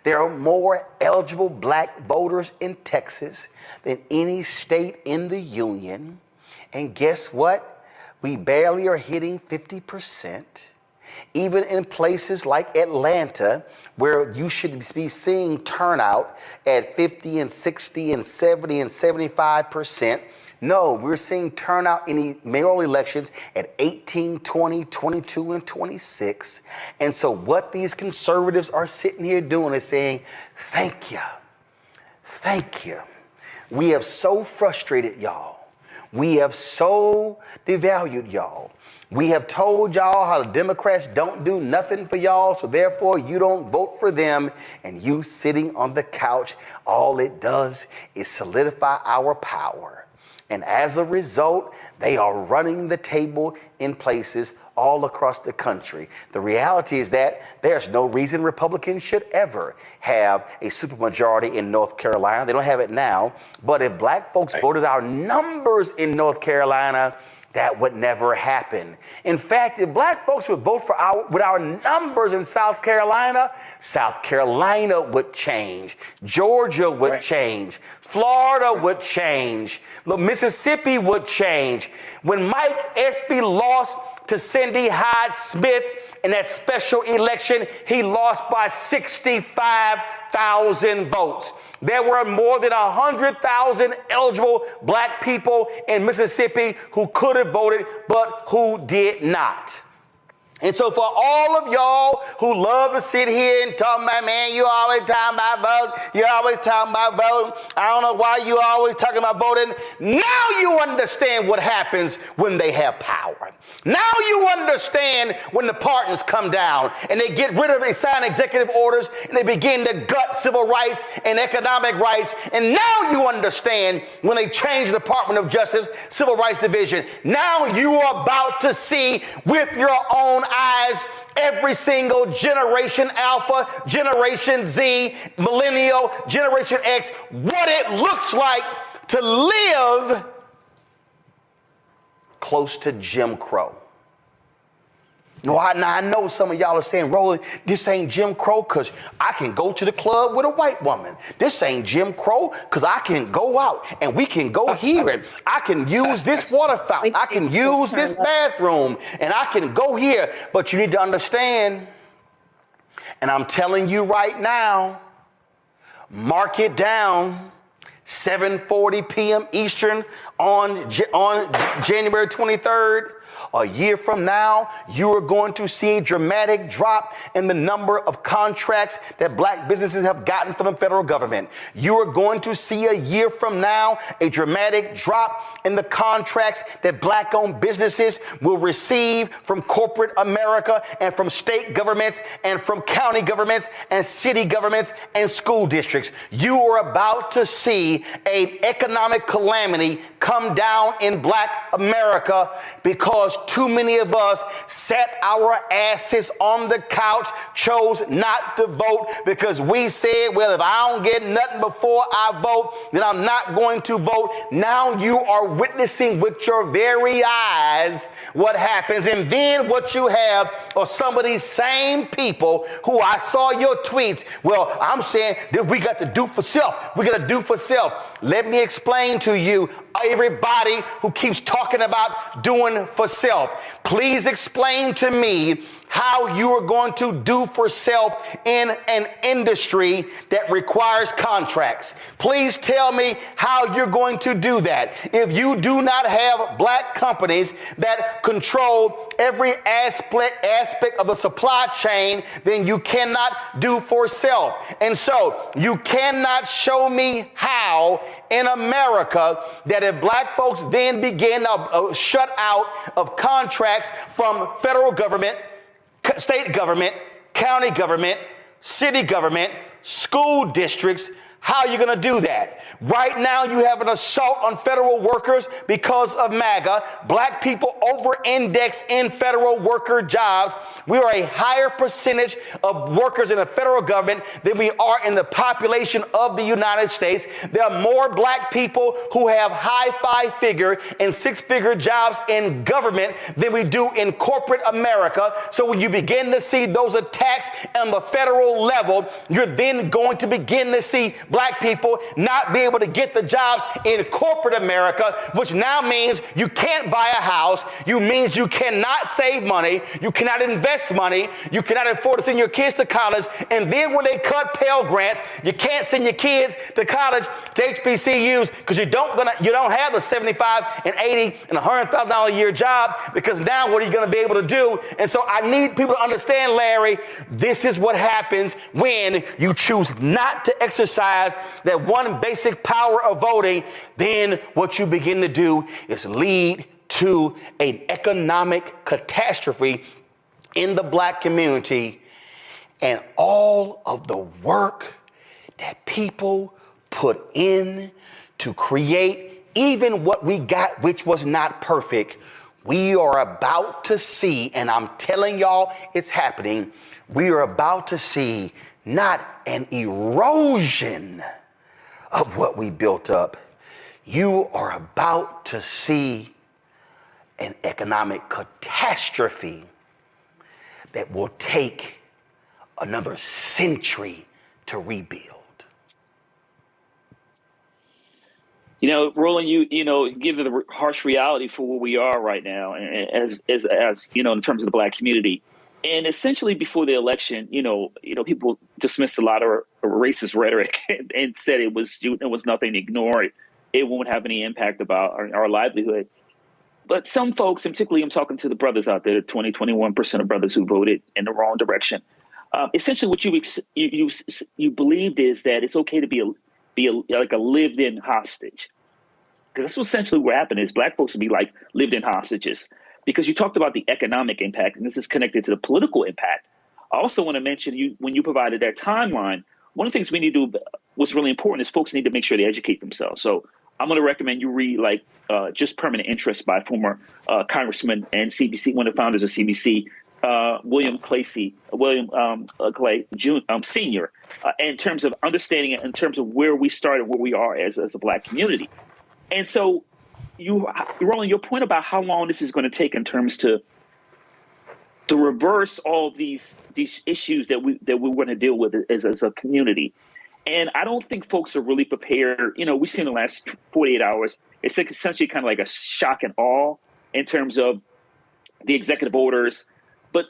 There are more eligible Black voters in Texas than any state in the union. And guess what? We barely are hitting 50%. Even in places like Atlanta, where you should be seeing turnout at 50 and 60 and 70 and 75%. No, we're seeing turnout in the mayoral elections at 18, 20, 22, and 26. And so what these conservatives are sitting here doing is saying, thank you. Thank you. We have so frustrated y'all. We have so devalued y'all. We have told y'all how the Democrats don't do nothing for y'all, so therefore you don't vote for them, and you sitting on the couch, all it does is solidify our power. And as a result, they are running the table in places all across the country. The reality is that there's no reason Republicans should ever have a supermajority in North Carolina. They don't have it now. But if Black folks voted our numbers in North Carolina, that would never happen. In fact, if Black folks would vote with our numbers in South Carolina would change. Georgia would change. Florida would change. Mississippi would change. When Mike Espy lost to Cindy Hyde-Smith in that special election, he lost by 65,000 votes. There were more than 100,000 eligible Black people in Mississippi who could have voted, but who did not. And so for all of y'all who love to sit here and talk about, man, you always talking about voting, you always talking about voting, I don't know why you always talking about voting. Now you understand what happens when they have power. Now you understand when the partners come down and they get rid of and sign executive orders and they begin to gut civil rights and economic rights. And now you understand when they change the Department of Justice Civil Rights Division. Now you are about to see with your own eyes every single Generation Alpha, Generation Z, Millennial, Generation X, what it looks like to live close to Jim Crow. No, I know some of y'all are saying, Roland, this ain't Jim Crow because I can go to the club with a white woman. This ain't Jim Crow because I can go out and we can go here and I can use this water fountain. I can use this bathroom and I can go here. But you need to understand, and I'm telling you right now, mark it down, 7:40 p.m. Eastern on January 23rd. A year from now, you are going to see a dramatic drop in the number of contracts that black businesses have gotten from the federal government. You are going to see a year from now a dramatic drop in the contracts that black-owned businesses will receive from corporate America and from state governments and from county governments and city governments and school districts. You are about to see an economic calamity come down in black America because too many of us sat our asses on the couch, chose not to vote because we said, well, if I don't get nothing before I vote, then I'm not going to vote. Now you are witnessing with your very eyes what happens. And then what you have are some of these same people who I saw your tweets. Well, I'm saying that we got to do for self. We got to do for self. Let me explain to you, everybody who keeps talking about doing for self, please explain to me how you are going to do for self in an industry that requires contracts. Please tell me how you're going to do that. If you do not have black companies that control every aspect of the supply chain, then you cannot do for self. And so you cannot show me how in America that if black folks then begin to shut out of contracts from federal government, state government, county government, city government, school districts, how are you going to do that? Right now, you have an assault on federal workers because of MAGA. Black people over-index in federal worker jobs. We are a higher percentage of workers in the federal government than we are in the population of the United States. There are more black people who have high five-figure and six-figure jobs in government than we do in corporate America. So when you begin to see those attacks on the federal level, you're then going to begin to see black people not be able to get the jobs in corporate America, which now means you can't buy a house. You means you cannot save money. You cannot invest money. You cannot afford to send your kids to college. And then when they cut Pell Grants, you can't send your kids to college, to HBCUs, because you don't have the $75 and $80 and $100,000 a year job, because now what are you going to be able to do? And so I need people to understand, Larry, this is what happens when you choose not to exercise that one basic power of voting. Then what you begin to do is lead to an economic catastrophe in the black community, and all of the work that people put in to create even what we got, which was not perfect. We are about to see, and I'm telling y'all it's happening, we are about to see not an erosion of what we built up. You are about to see an economic catastrophe that will take another century to rebuild. You know, Roland, you know, give the harsh reality for where we are right now, as you know, in terms of the black community. And essentially, before the election, you know, people dismissed a lot of racist rhetoric and said it was nothing. Ignore it. It won't have any impact about our livelihood. But some folks, and particularly I'm talking to the brothers out there, 21% of brothers who voted in the wrong direction. Essentially, what you believed is that it's okay to be like a lived-in hostage, because that's essentially what happened. Is black folks would be like lived-in hostages. Because you talked about the economic impact, and this is connected to the political impact. I also want to mention, when you provided that timeline, one of the things we need to do, what's really important, is folks need to make sure they educate themselves. So I'm going to recommend you read Just Permanent Interest by former Congressman and CBC, one of the founders of CBC, William Clay Sr., in terms of understanding it, in terms of where we started, where we are as a black community. And so, Roland, your point about how long this is going to take in terms to to reverse all these issues that we want to deal with as a community. And I don't think folks are really prepared. You know, we've seen the last 48 hours. It's essentially kind of like a shock and awe in terms of the executive orders. But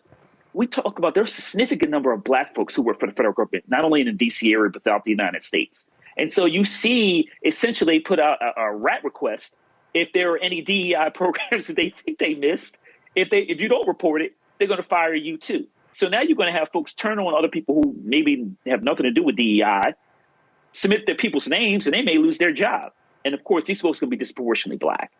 we talk about there's a significant number of Black folks who work for the federal government, not only in the D.C. area, but throughout the United States. And so you see, essentially, put out a rat request if there are any DEI programs that they think they missed. If you don't report it, they're going to fire you too. So now you're going to have folks turn on other people who maybe have nothing to do with DEI, submit their people's names, and they may lose their job. And of course, these folks are going to be disproportionately Black.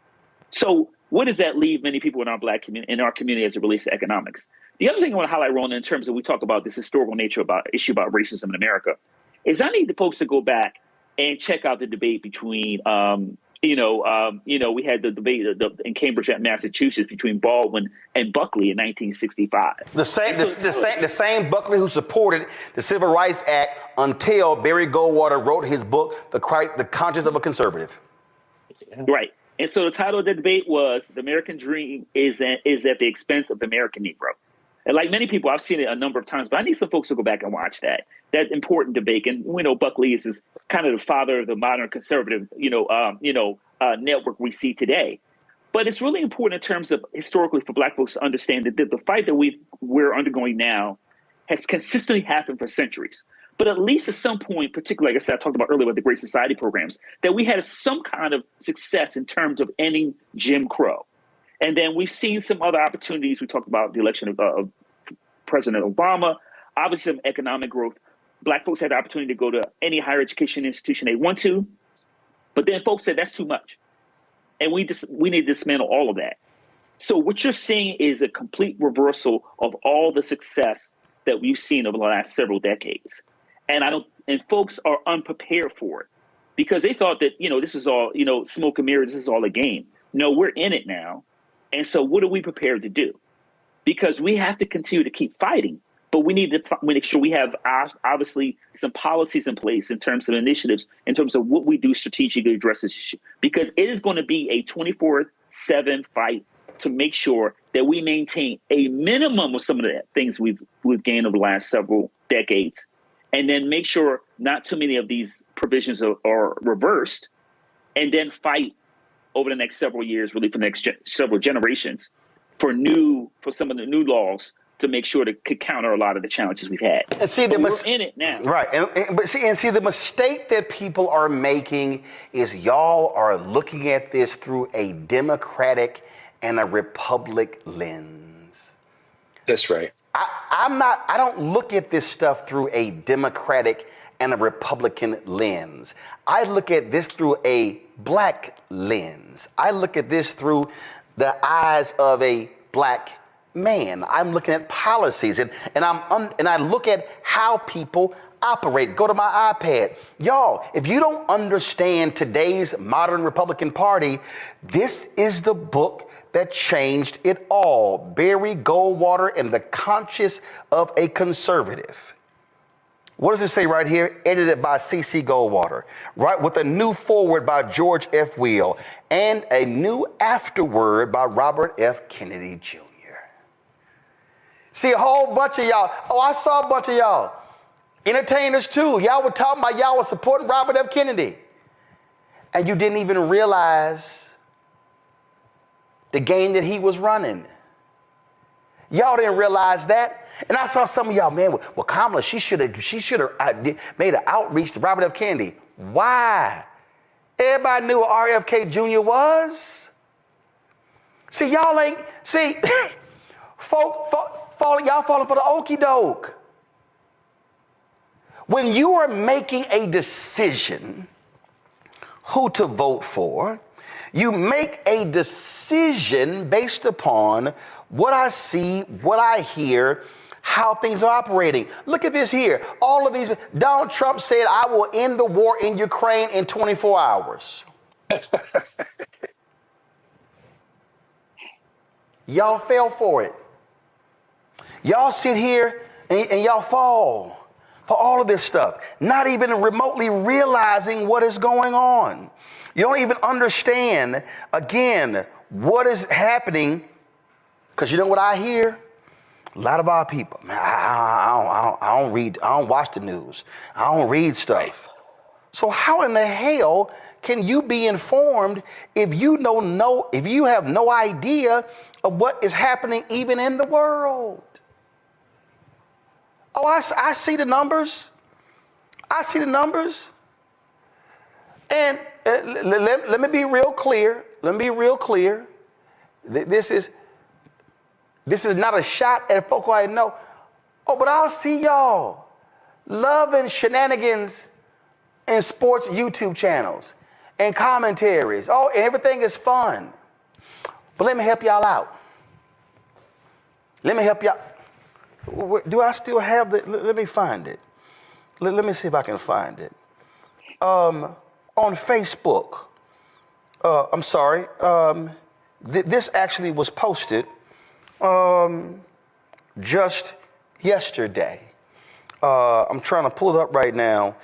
So what does that leave many people in our Black community, in our community, as it relates to economics? The other thing I want to highlight, Roland, in terms of we talk about this historical nature issue about racism in America, is I need the folks to go back and check out the debate between, we had the debate in Cambridge, Massachusetts, between Baldwin and Buckley in 1965. The same Buckley who supported the Civil Rights Act until Barry Goldwater wrote his book, The Conscience of a Conservative. Right. And so the title of the debate was "The American Dream is at the Expense of the American Negro." And like many people, I've seen it a number of times, but I need some folks to go back and watch that important debate. And we know Buckley is kind of the father of the modern conservative, network we see today. But it's really important in terms of historically for Black folks to understand that the fight that we're undergoing now has consistently happened for centuries. But at least at some point, particularly, like I said, I talked about earlier with the Great Society programs, that we had some kind of success in terms of ending Jim Crow. And then we've seen some other opportunities. We talked about the election of President Obama, obviously some economic growth. Black folks had the opportunity to go to any higher education institution they want to. But then folks said that's too much. And we need to dismantle all of that. So what you're seeing is a complete reversal of all the success that we've seen over the last several decades. And folks are unprepared for it because they thought that, this is all, smoke and mirrors, this is all a game. No, we're in it now. And so what are we prepared to do? Because we have to continue to keep fighting, but we need to make sure we have obviously some policies in place in terms of initiatives, in terms of what we do strategically to address this issue, because it is going to be a 24/7 fight to make sure that we maintain a minimum of some of the things we've gained over the last several decades, and then make sure not too many of these provisions are reversed, and then fight over the next several years, really for the next several generations, for some of the new laws to make sure to counter a lot of the challenges we've had. And see, we're in it now. Right. But the mistake that people are making is y'all are looking at this through a Democratic and a Republic lens. That's right. I don't look at this stuff through a Democratic and a Republican lens. I look at this through a Black lens. I look at this through the eyes of a Black man. I'm looking at policies and I look at how people operate. Go to my iPad. Y'all, if you don't understand today's modern Republican Party, this is the book that changed it all. Barry Goldwater and the Conscience of a Conservative. What does it say right here? Edited by C.C. Goldwater, right? With a new foreword by George F. Weil and a new afterword by Robert F. Kennedy Jr. See, a whole bunch of y'all. Oh, I saw a bunch of y'all. Entertainers too. Y'all were talking about y'all were supporting Robert F. Kennedy. And you didn't even realize the game that he was running. Y'all didn't realize that. And I saw some of y'all, man, well, Kamala, she should have made an outreach to Robert F. Kennedy. Why? Everybody knew what RFK Jr. was. See, y'all ain't, y'all falling for the okie doke. When you are making a decision who to vote for, you make a decision based upon what I see, what I hear, how things are operating. Look at this here. All of these. Donald Trump said, I will end the war in Ukraine in 24 hours. Y'all fell for it. Y'all sit here and y'all fall for all of this stuff, not even remotely realizing what is going on. You don't even understand, again, what is happening, because you know what I hear? A lot of our people, man, I don't read, I don't watch the news. I don't read stuff. So how in the hell can you be informed if you if you have no idea of what is happening even in the world? Oh, I see the numbers. I see the numbers. And let me be real clear. Let me be real clear. This is not a shot at folk I know. Oh, but I'll see y'all loving shenanigans in sports YouTube channels and commentaries. Oh, and everything is fun. But let me help y'all out. Let me help y'all. Do I still have the, let me find it. Let me see if I can find it. On Facebook, I'm sorry, this actually was posted just yesterday. I'm trying to pull it up right now.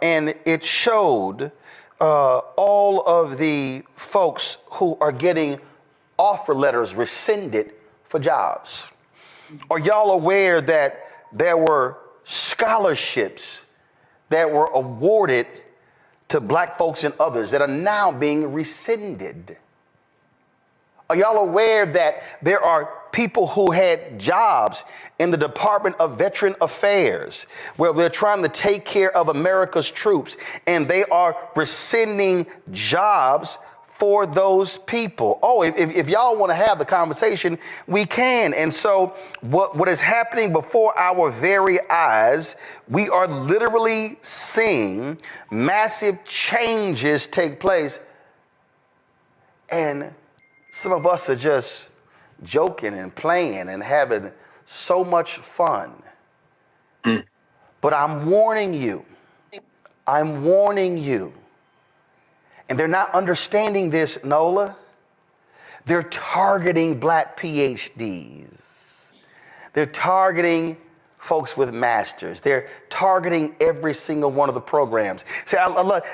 And it showed all of the folks who are getting offer letters rescinded for jobs. Are y'all aware that there were scholarships that were awarded to black folks and others that are now being rescinded? Are y'all aware that there are people who had jobs in the Department of Veteran Affairs where they're trying to take care of America's troops, and they are rescinding jobs for those people? Oh, if y'all want to have the conversation, we can. And so what is happening before our very eyes, we are literally seeing massive changes take place. And some of us are just joking and playing and having so much fun. But I'm warning you. And they're not understanding this, Nola. They're targeting black PhDs. They're targeting folks with masters. They're targeting every single one of the programs. See,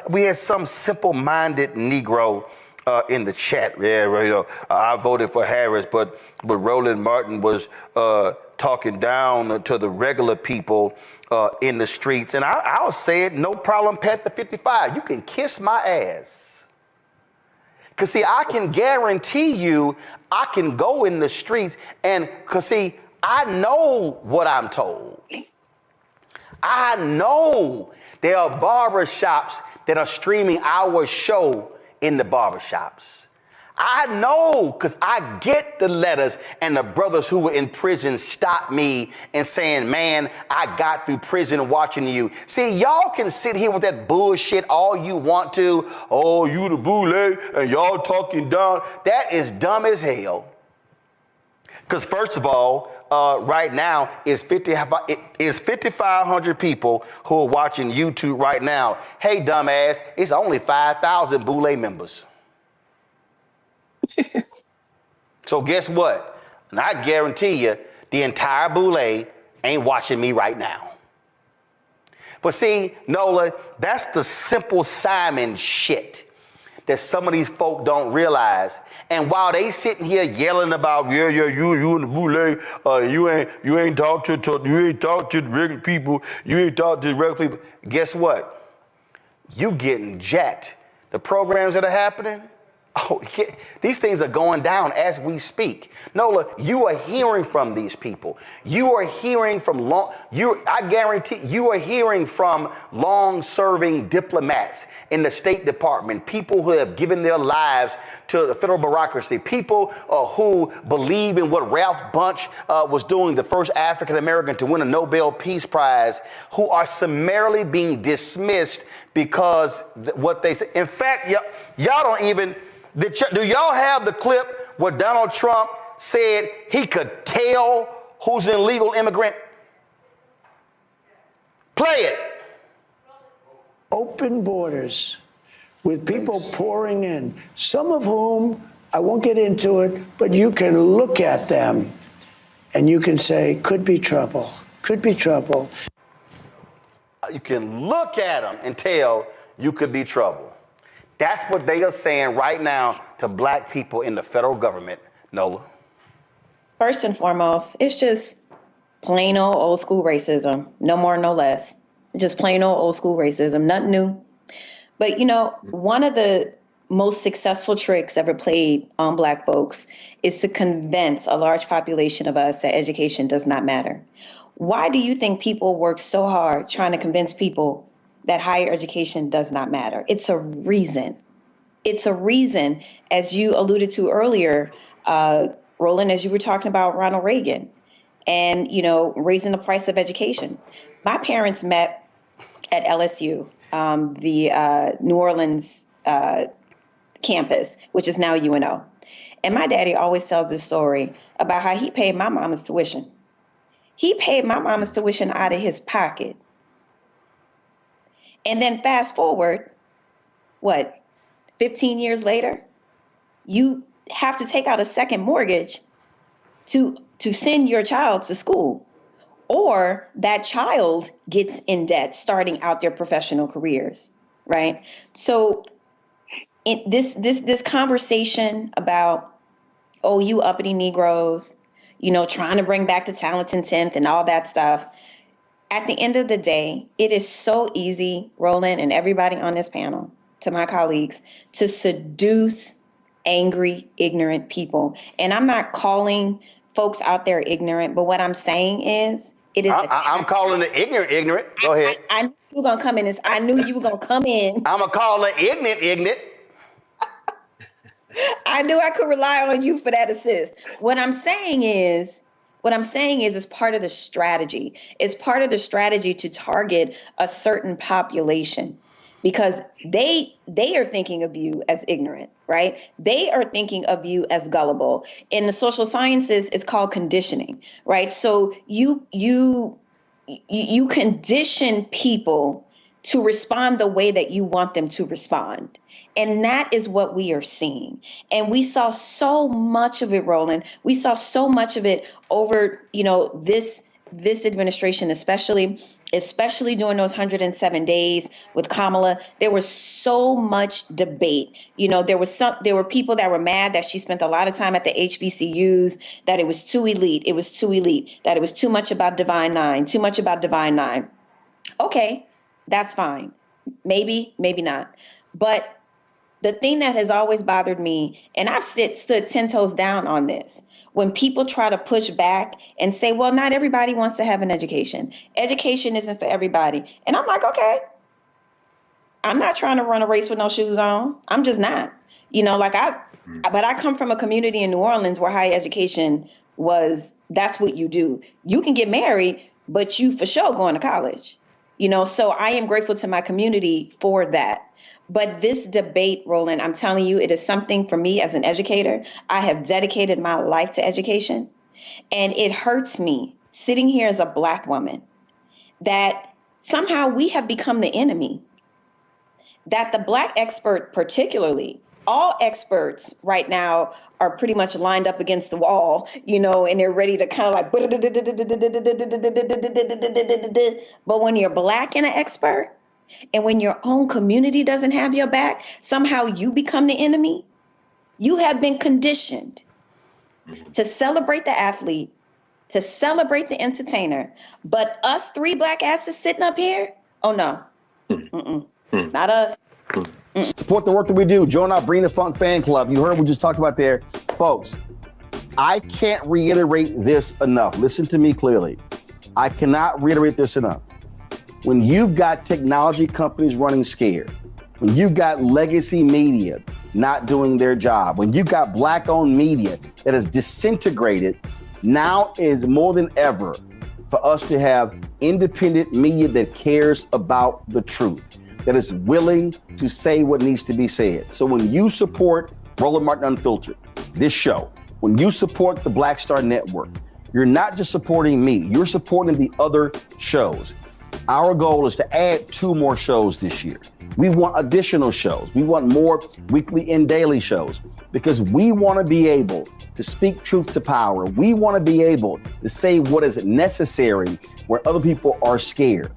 we had some simple-minded Negro in the chat. Yeah, you know, I voted for Harris, but Roland Martin was talking down to the regular people in the streets. And I'll say it, no problem, Panther 55. You can kiss my ass. Because, see, I can guarantee you I can go in the streets and, because, see, I know what I'm told. I know there are barbershops that are streaming our show in the barbershops. I know, because I get the letters, and the brothers who were in prison stopped me and saying, man, I got through prison watching you. See, y'all can sit here with that bullshit all you want to. Oh, you the boule, and y'all talking down. That is dumb as hell. Because first of all, right now is 5,500 people who are watching YouTube right now. Hey, dumbass, it's only 5,000 boule members. So guess what? And I guarantee you, the entire boule ain't watching me right now. But see, Nola, that's the Simple Simon shit that some of these folk don't realize. And while they sitting here yelling about, you in the boule, you ain't talk to the regular people, guess what? You getting jacked. The programs that are happening, oh, these things are going down as we speak. Nola, you are hearing from these people. You are hearing from I guarantee you are hearing from long-serving diplomats in the State Department, people who have given their lives to the federal bureaucracy, people who believe in what Ralph Bunche was doing, the first African-American to win a Nobel Peace Prize, who are summarily being dismissed because what they say. In fact, y'all don't even. Do y'all have the clip where Donald Trump said he could tell who's an illegal immigrant? Play it. Open borders with people pouring in, some of whom, I won't get into it, but you can look at them and you can say, could be trouble, could be trouble. You can look at them and tell you could be trouble. That's what they are saying right now to black people in the federal government, Nola. First and foremost, it's just plain old school racism. No more, no less. Just plain old school racism. Nothing new. But, one of the most successful tricks ever played on Black folks is to convince a large population of us that education does not matter. Why do you think people work so hard trying to convince people that higher education does not matter? It's a reason. It's a reason, as you alluded to earlier, Roland, as you were talking about Ronald Reagan and, raising the price of education. My parents met at LSU, the New Orleans campus, which is now UNO. And my daddy always tells this story about how he paid my mama's tuition. He paid my mama's tuition out of his pocket. And then fast forward, 15 years later, you have to take out a second mortgage to send your child to school, or that child gets in debt starting out their professional careers, right? So this conversation about, oh, you uppity Negroes, trying to bring back the talent and 10th and all that stuff. At the end of the day, it is so easy, Roland and everybody on this panel, to my colleagues, to seduce angry, ignorant people. And I'm not calling folks out there ignorant, but what I'm saying is, it is. I'm calling the ignorant. Go ahead. I knew you were gonna come in. I knew you were gonna come in. I'm gonna call the ignorant. I knew I could rely on you for that assist. What I'm saying is it's part of the strategy. It's part of the strategy to target a certain population, because they are thinking of you as ignorant, right? They are thinking of you as gullible. In the social sciences, it's called conditioning, right? So you condition people to respond the way that you want them to respond. And that is what we are seeing. And we saw so much of it, Roland. We saw so much of it over, this administration, especially during those 107 days with Kamala. There was so much debate. There were people that were mad that she spent a lot of time at the HBCUs, that it was too elite. That it was too much about Divine Nine. Okay, that's fine. Maybe not. But the thing that has always bothered me, and I've stood 10 toes down on this, when people try to push back and say, well, not everybody wants to have an education. Education isn't for everybody. And I'm like, okay, I'm not trying to run a race with no shoes on. I'm just not. But I come from a community in New Orleans where higher education that's what you do. You can get married, but you for sure going to college. So I am grateful to my community for that. But this debate, Roland, I'm telling you, it is something for me as an educator. I have dedicated my life to education. And it hurts me sitting here as a Black woman that somehow we have become the enemy. That the Black expert, particularly, all experts right now are pretty much lined up against the wall, and they're ready to kind of like, but when you're Black and an expert, and when your own community doesn't have your back, somehow you become the enemy. You have been conditioned to celebrate the athlete, to celebrate the entertainer. But us three Black asses sitting up here, oh no, not us. Support the work that we do. Join our Bring the Funk fan club. You heard what we just talked about there. Folks, I can't reiterate this enough. Listen to me clearly. I cannot reiterate this enough. When you've got technology companies running scared, when you've got legacy media not doing their job, when you've got Black-owned media that has disintegrated, now is more than ever for us to have independent media that cares about the truth, that is willing to say what needs to be said. So when you support Roland Martin Unfiltered, this show, when you support the Black Star Network, you're not just supporting me, you're supporting the other shows. Our goal is to add 2 more shows this year. We want additional shows. We want more weekly and daily shows because we want to be able to speak truth to power. We want to be able to say what is necessary where other people are scared.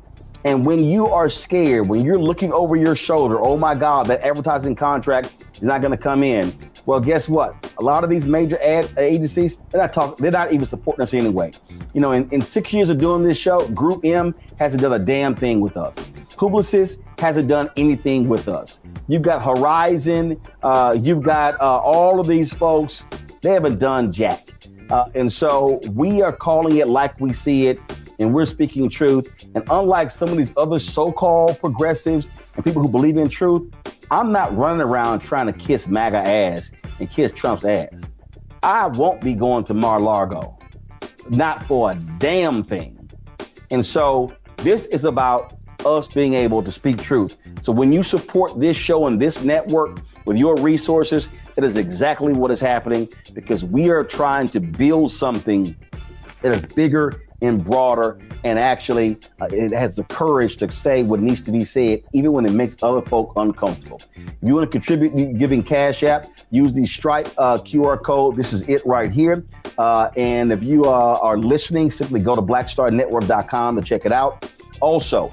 And when you are scared, when you're looking over your shoulder, oh my God, that advertising contract is not going to come in. Well, guess what? A lot of these major ad agencies, they're not even supporting us anyway. You know, in 6 years of doing this show, Group M hasn't done a damn thing with us. Publicis hasn't done anything with us. You've got Horizon, you've got all of these folks, they haven't done jack. And so we are calling it like we see it, and we're speaking truth. And unlike some of these other so-called progressives and people who believe in truth, I'm not running around trying to kiss MAGA ass and kiss Trump's ass. I won't be going to Mar-a-Lago, not for a damn thing. And so this is about us being able to speak truth. So when you support this show and this network with your resources, that is exactly what is happening, because we are trying to build something that is bigger and broader, and actually it has the courage to say what needs to be said, even when it makes other folk uncomfortable. If you want to contribute giving Cash App, use the Stripe QR code. This is it right here. And if you are listening, simply go to blackstarnetwork.com to check it out. Also,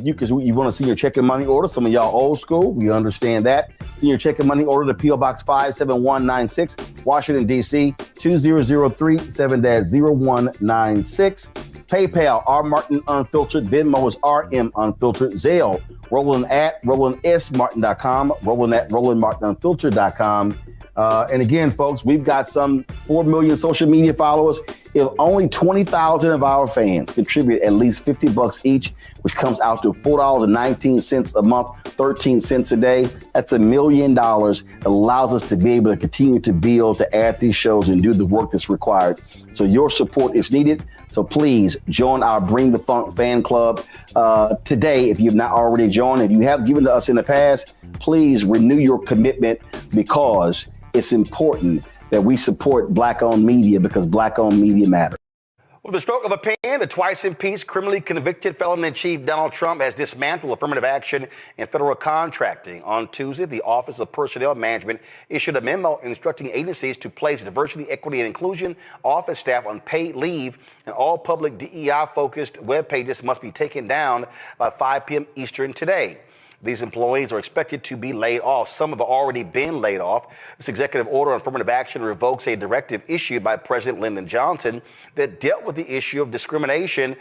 because you want to see your checking money order, some of y'all old school, we understand that. See your checking money order to P.O. Box 57196, Washington, D.C., 2003 7-0196. PayPal, R. Martin Unfiltered. Venmo is RM Unfiltered. Zelle, Roland at RolandSMartin.com, Roland at RolandMartinUnfiltered.com. And again, folks, we've got some 4 million social media followers. If only 20,000 of our fans contribute at least $50 each, which comes out to $4.19 a month, 13 cents a day, that's $1 million. It allows us to be able to continue to build, to add these shows and do the work that's required. So your support is needed. So please join our Bring the Funk fan club today if you've not already joined. If you have given to us in the past, please renew your commitment, because it's important that we support Black-owned media, because Black-owned media matters. With the stroke of a pen, the twice impeached, criminally convicted felon-in-chief Donald Trump has dismantled affirmative action in federal contracting. On Tuesday, the Office of Personnel Management issued a memo instructing agencies to place diversity, equity, and inclusion office staff on paid leave, and all public DEI-focused web pages must be taken down by 5 p.m. Eastern today. These employees are expected to be laid off. Some have already been laid off. This executive order on affirmative action revokes a directive issued by President Lyndon Johnson that dealt with the issue of discrimination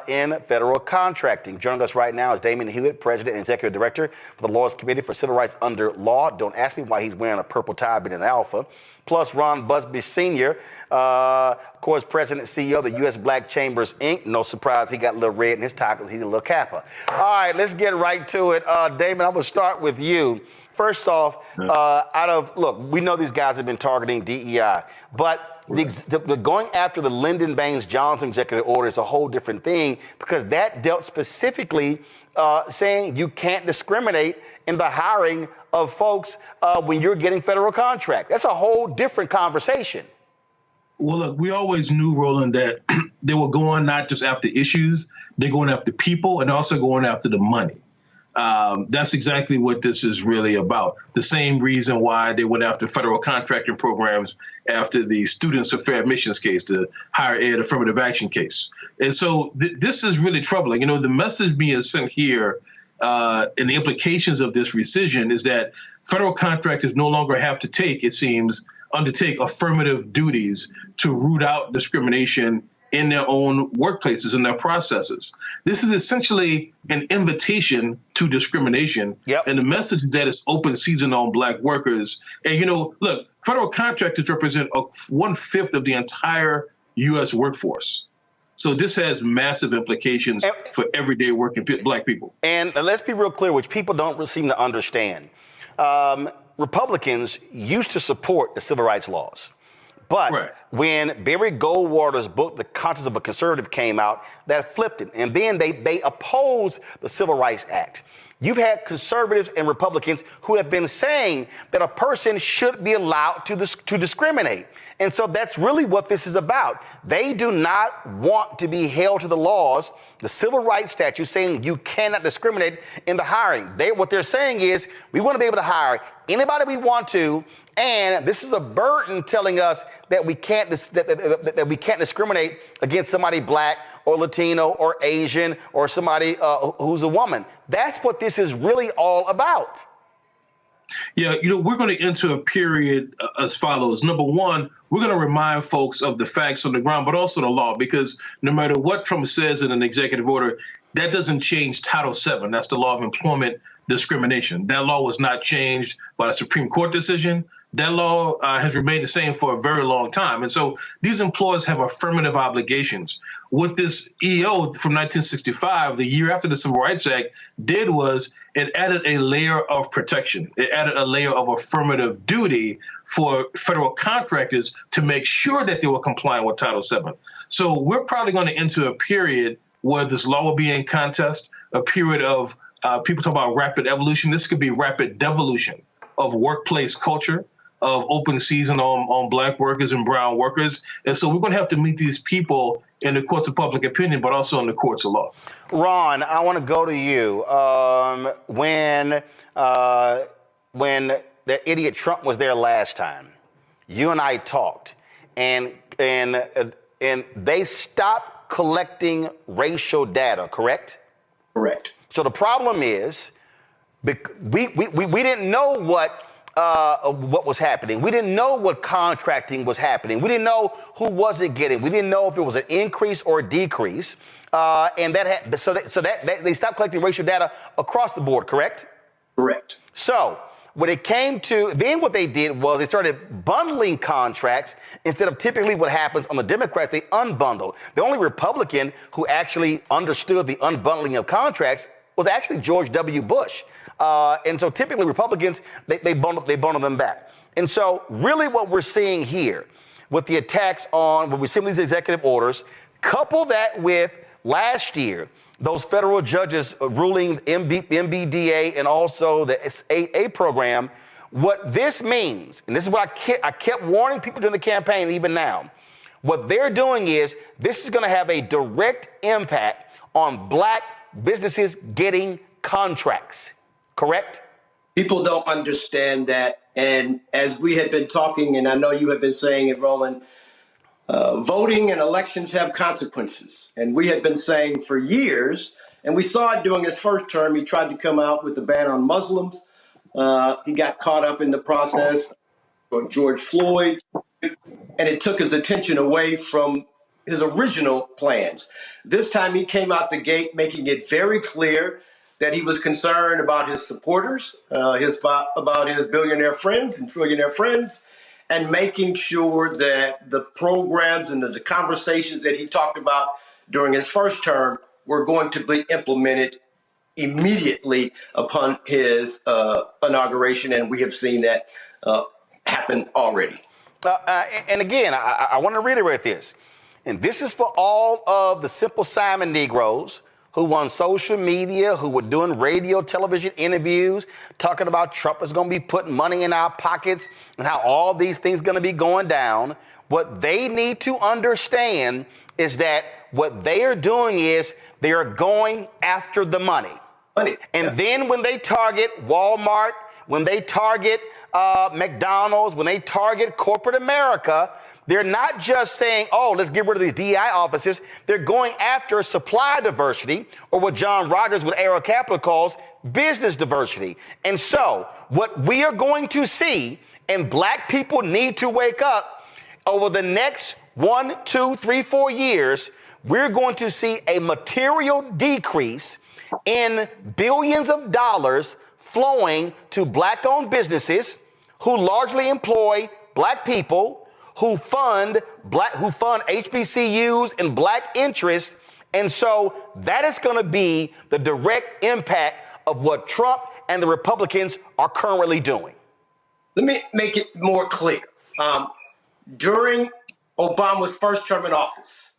in federal contracting. Joining us right now is Damon Hewitt, President and Executive Director for the Lawyers Committee for Civil Rights Under Law. Don't ask me why he's wearing a purple tie being an alpha. Plus Ron Busby Sr., of course, President and CEO of the U.S. Black Chambers, Inc. No surprise, he got a little red in his tie because he's a little Kappa. All right, let's get right to it. Damon, I'm going to start with you. First off, look, we know these guys have been targeting DEI, but going after the Lyndon Baines Johnson executive order is a whole different thing, because that dealt specifically saying you can't discriminate in the hiring of folks when you're getting federal contract. That's a whole different conversation. Well, look, we always knew, Roland, that they were going not just after issues, they're going after people and also going after the money. That's exactly what this is really about. The same reason why they went after federal contracting programs after the Students for Fair Admissions case, the higher ed affirmative action case. And so this is really troubling. You know, the message being sent here and the implications of this rescission is that federal contractors no longer have to undertake affirmative duties to root out discrimination in their own workplaces and their processes. This is essentially an invitation to discrimination. Yep. And the message is that it's open season on Black workers. And, you know, look, federal contractors represent 1/5 of the entire U.S. workforce. So this has massive implications for everyday working Black people. And let's be real clear, which people don't seem to understand. Republicans used to support the civil rights laws. But when Barry Goldwater's book, The Conscience of a Conservative, came out, that flipped it. And then they opposed the Civil Rights Act. You've had conservatives and Republicans who have been saying that a person should be allowed to discriminate. And so that's really what this is about. They do not want to be held to the laws, the civil rights statute saying you cannot discriminate in the hiring. What they're saying is we want to be able to hire anybody we want to, and this is a burden telling us that we can't that we can't discriminate against somebody Black or Latino or Asian or somebody who's a woman. That's what this is really all about. Yeah, we're going to enter a period as follows. Number one, we're going to remind folks of the facts on the ground, but also the law, because no matter what Trump says in an executive order, that doesn't change Title VII. That's the law of employment discrimination. That law was not changed by a Supreme Court decision. That law has remained the same for a very long time. And so these employers have affirmative obligations. What this EO from 1965, the year after the Civil Rights Act, did was it added a layer of protection. It added a layer of affirmative duty for federal contractors to make sure that they were complying with Title VII. So we're probably going to enter a period where this law will be in contest, a period of people talk about rapid evolution. This could be rapid devolution of workplace culture, of open season on Black workers and brown workers. And so we're going to have to meet these people in the courts of public opinion, but also in the courts of law. Ron, I want to go to you. When the idiot Trump was there last time, you and I talked, and they stopped collecting racial data, correct? Correct. So the problem is, we didn't know what was happening. We didn't know what contracting was happening. We didn't know who was it getting. We didn't know if it was an increase or a decrease. And they stopped collecting racial data across the board, correct? Correct. So when it came to, then what they did was they started bundling contracts instead of typically what happens on the Democrats, they unbundle. The only Republican who actually understood the unbundling of contracts was actually George W. Bush. And so typically Republicans, they bundle them back. And so really what we're seeing here with the attacks on, when we see these executive orders, couple that with last year, those federal judges ruling MBDA and also the AA program, what this means, and this is what I kept warning people during the campaign, even now, what they're doing is this is going to have a direct impact on Black businesses getting contracts, correct? People don't understand that. And as we had been talking, and I know you have been saying it, Roland, voting and elections have consequences. And we had been saying for years, and we saw it during his first term, he tried to come out with the ban on Muslims. He got caught up in the process for George Floyd, and it took his attention away from his original plans. This time he came out the gate making it very clear that he was concerned about his supporters, about his billionaire friends and trillionaire friends, and making sure that the programs and the conversations that he talked about during his first term were going to be implemented immediately upon his inauguration. And we have seen that happen already. And again, I want to reiterate this. And this is for all of the Simple Simon Negroes who on social media, who were doing radio, television interviews, talking about Trump is going to be putting money in our pockets and how all these things are going to be going down. What they need to understand is that what they are doing is they are going after the money. And then when they target Walmart, when they target McDonald's, when they target corporate America, they're not just saying, oh, let's get rid of these DI offices. They're going after supply diversity, or what John Rogers with Arrow Capital calls business diversity. And so what we are going to see, and Black people need to wake up, over the next 1, 2, 3, 4 years, we're going to see a material decrease in billions of dollars flowing to Black-owned businesses who largely employ Black people, who fund HBCUs and Black interests. And so that is going to be the direct impact of what Trump and the Republicans are currently doing. Let me make it more clear. During Obama's first term in office,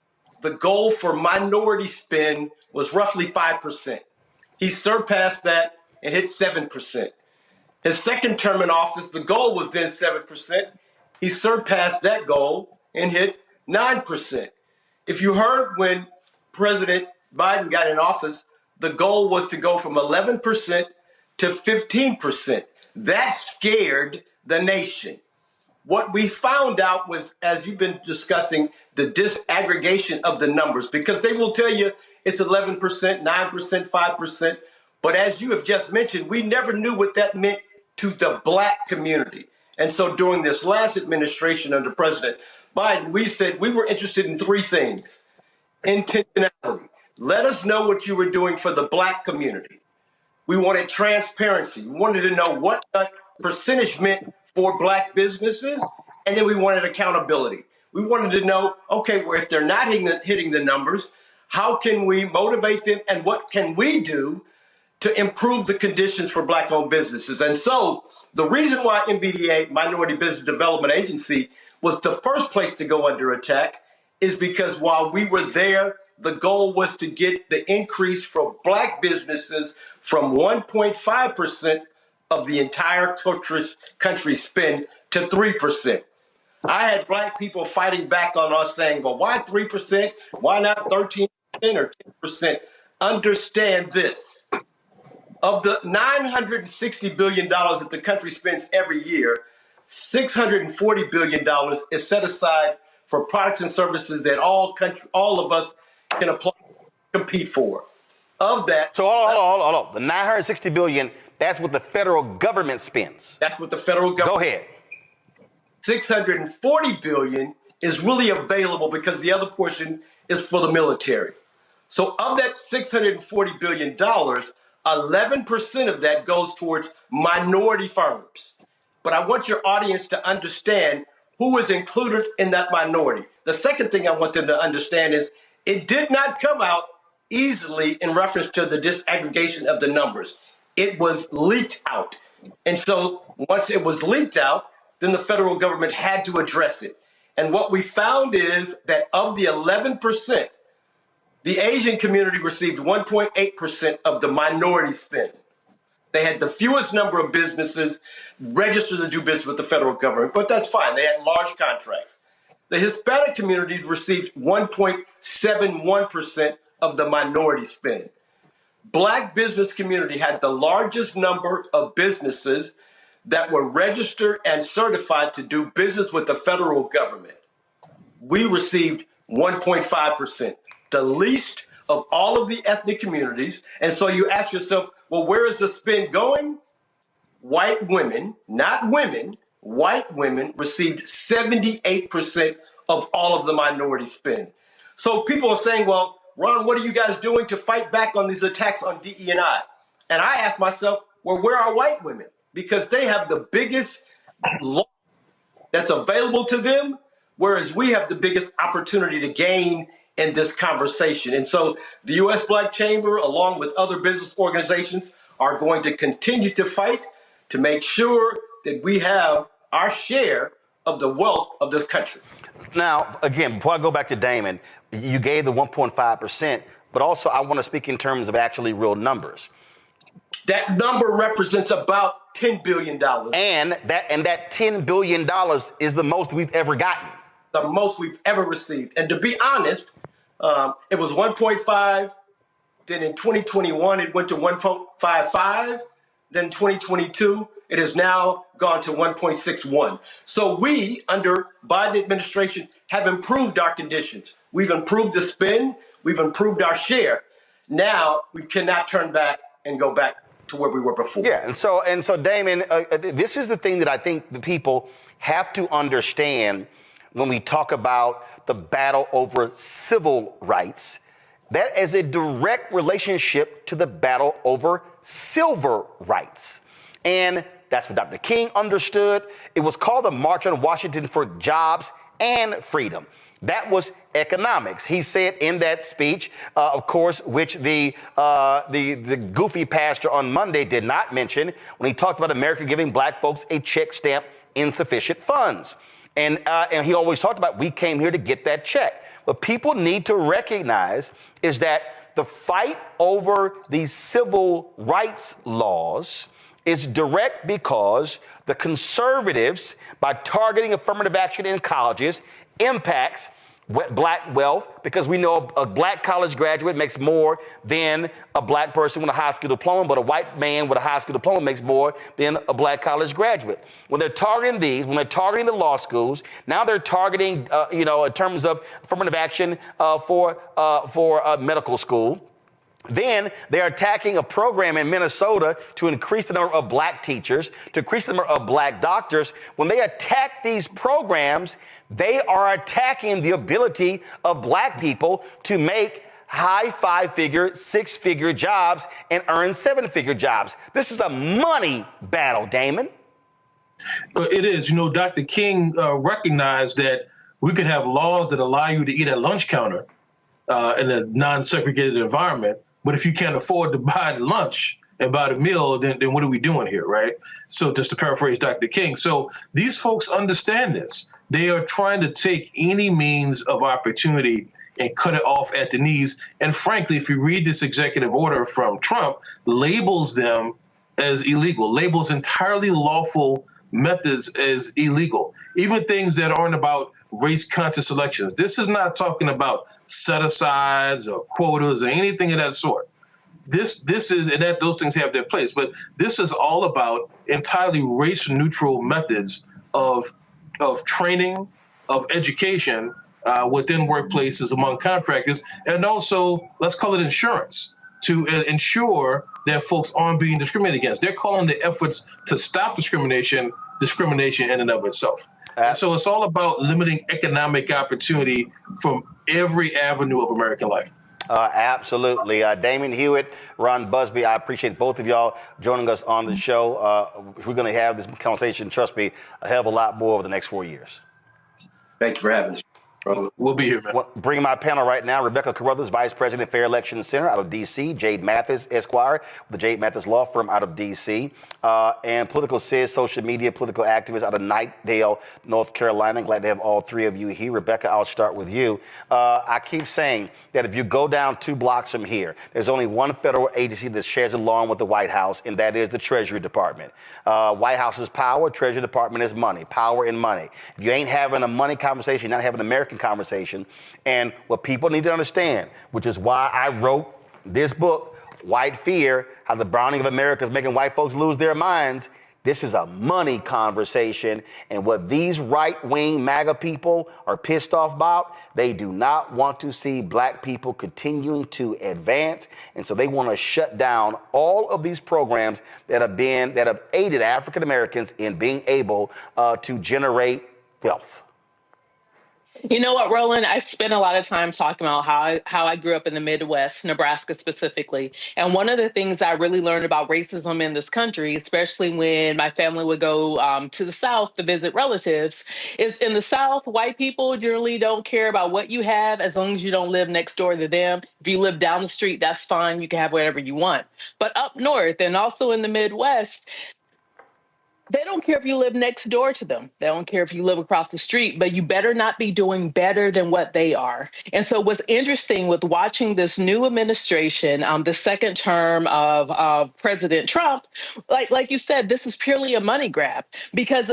the goal for minority spend was roughly 5%. He surpassed that and hit 7%. His second term in office, the goal was then 7%. He surpassed that goal and hit 9%. If you heard when President Biden got in office, the goal was to go from 11% to 15%. That scared the nation. What we found out was, as you've been discussing, the disaggregation of the numbers, because they will tell you it's 11%, 9%, 5%. But as you have just mentioned, we never knew what that meant to the Black community. And so during this last administration under President Biden, we said we were interested in three things. Intentionality. Let us know what you were doing for the Black community. We wanted transparency. We wanted to know what that percentage meant for Black businesses. And then we wanted accountability. We wanted to know, okay, well, if they're not hitting the numbers, how can we motivate them and what can we do to improve the conditions for Black-owned businesses? And so the reason why MBDA, Minority Business Development Agency, was the first place to go under attack is because while we were there, the goal was to get the increase for Black businesses from 1.5% of the entire country spend to 3%. I had Black people fighting back on us saying, well, why 3%? Why not 13% or 10%? Understand this. Of the $960 billion that the country spends every year, $640 billion is set aside for products and services that all of us can apply, compete for. Of that, So hold on. The $960 billion, that's what the federal government spends. that's what the federal government. Go ahead. $640 billion is really available because the other portion is for the military. So of that $640 billion, 11% of that goes towards minority firms. But I want your audience to understand who is included in that minority. The second thing I want them to understand is it did not come out easily in reference to the disaggregation of the numbers. It was leaked out. And so once it was leaked out, then the federal government had to address it. And what we found is that of the 11%, the Asian community received 1.8% of the minority spend. They had the fewest number of businesses registered to do business with the federal government, but that's fine. They had large contracts. The Hispanic communities received 1.71% of the minority spend. Black business community had the largest number of businesses that were registered and certified to do business with the federal government. We received 1.5%, the least of all of the ethnic communities. And so you ask yourself, well, where is the spend going? White women, not women, white women received 78% of all of the minority spend. So people are saying, well, Ron, what are you guys doing to fight back on these attacks on DE&I? And I ask myself, well, where are white women? Because they have the biggest law that's available to them, whereas we have the biggest opportunity to gain in this conversation. And so the U.S. Black Chamber, along with other business organizations, are going to continue to fight to make sure that we have our share of the wealth of this country. Now, again, before I go back to Damon, you gave the 1.5%, but also I want to speak in terms of actually real numbers. That number represents about $10 billion. And that $10 billion is the most we've ever gotten. The most we've ever received. And to be honest, it was 1.5. Then in 2021, it went to 1.55. Then 2022, it has now gone to 1.61. So we, under Biden administration, have improved our conditions. We've improved the spend. We've improved our share. Now we cannot turn back and go back to where we were before. Yeah, and so Damon, this is the thing that I think the people have to understand when we talk about the battle over civil rights. That is a direct relationship to the battle over civil rights. And that's what Dr. King understood. It was called the March on Washington for Jobs and Freedom. That was economics. He said in that speech, of course, which the goofy pastor on Monday did not mention when he talked about America giving black folks a check stamp insufficient funds. And he always talked about we came here to get that check. What people need to recognize is that the fight over these civil rights laws is direct because the conservatives, by targeting affirmative action in colleges, impacts black wealth, because we know a black college graduate makes more than a black person with a high school diploma, but a white man with a high school diploma makes more than a black college graduate. When they're targeting these, when they're targeting the law schools, now they're targeting, in terms of affirmative action for medical school. Then they're attacking a program in Minnesota to increase the number of black teachers, to increase the number of black doctors. When they attack these programs, they are attacking the ability of black people to make high 5-figure, 6-figure jobs and earn 7-figure jobs. This is a money battle, Damon. It is. Dr. King recognized that we could have laws that allow you to eat at lunch counter in a non-segregated environment. But if you can't afford to buy the lunch and buy the meal, then what are we doing here, right? So just to paraphrase Dr. King. So these folks understand this. They are trying to take any means of opportunity and cut it off at the knees. And frankly, if you read this executive order from Trump, labels them as illegal, labels entirely lawful methods as illegal, even things that aren't about race-conscious elections. This is not talking about set-asides or quotas or anything of that sort. This is, and that those things have their place, but this is all about entirely race-neutral methods of training, of education within workplaces among contractors, and also, let's call it insurance, to ensure that folks aren't being discriminated against. They're calling the efforts to stop discrimination in and of itself. And so it's all about limiting economic opportunity from every avenue of American life. Absolutely. Damon Hewitt, Ron Busby, I appreciate both of y'all joining us on the show. We're going to have this conversation, trust me, a hell of a lot more over the next 4 years. Thank you for having us. We'll be here, man. Bringing my panel right now, Rebecca Carruthers, Vice President, Fair Election Center out of D.C., Jade Mathis, Esquire, with the Jade Mathis Law Firm out of D.C., and Political Sis, social media, political activist out of Knightdale, North Carolina. Glad to have all three of you here. Rebecca, I'll start with you. I keep saying that if you go down 2 blocks from here, there's only one federal agency that shares a lawn with the White House, and that is the Treasury Department. White House is power, Treasury Department is money, power and money. If you ain't having a money conversation, you're not having an American conversation. And what people need to understand, which is why I wrote this book, White Fear, How the Browning of America is Making White Folks Lose Their Minds. This is a money conversation. And what these right-wing MAGA people are pissed off about, they do not want to see black people continuing to advance. And so they want to shut down all of these programs that have aided African Americans in being able to generate wealth. You know what, Roland? I spent a lot of time talking about how I grew up in the Midwest, Nebraska specifically. And one of the things I really learned about racism in this country, especially when my family would go to the South to visit relatives, is in the South, white people generally don't care about what you have as long as you don't live next door to them. If you live down the street, that's fine. You can have whatever you want. But up north and also in the Midwest, they don't care if you live next door to them. They don't care if you live across the street, but you better not be doing better than what they are. And so what's interesting with watching this new administration, the second term of President Trump, like you said, this is purely a money grab because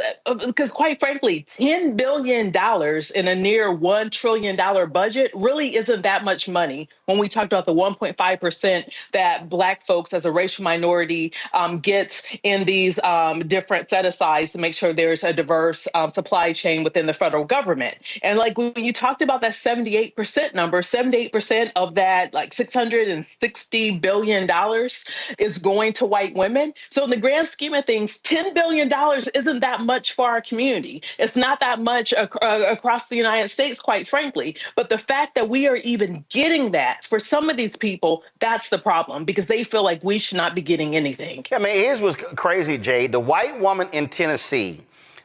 quite frankly, $10 billion in a near $1 trillion budget really isn't that much money when we talked about the 1.5% that black folks as a racial minority gets in these different set-asides to make sure there's a diverse supply chain within the federal government. And like when you talked about that 78% number, 78% of that, like $660 billion is going to white women. So in the grand scheme of things, $10 billion isn't that much for our community. It's not that much across the United States, quite frankly. But the fact that we are even getting that for some of these people, that's the problem because they feel like we should not be getting anything. I mean, here's what's crazy, Jade. The white woman in Tennessee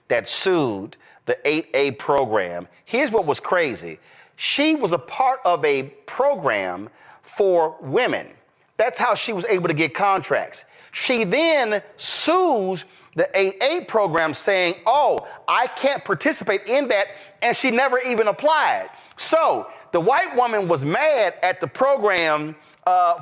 that sued the 8A program, here's what was crazy. She was a part of a program for women. That's how she was able to get contracts. She then sues the 8A program saying, oh, I can't participate in that, and she never even applied. So the white woman was mad at the program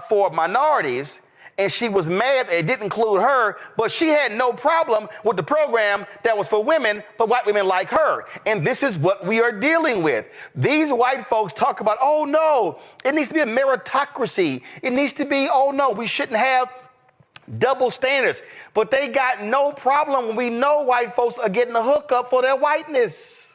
for minorities, and she was mad that it didn't include her, but she had no problem with the program that was for women, for white women like her. And this is what we are dealing with. These white folks talk about, oh no, it needs to be a meritocracy. It needs to be, oh no, we shouldn't have double standards. But they got no problem when we know white folks are getting a hookup for their whiteness.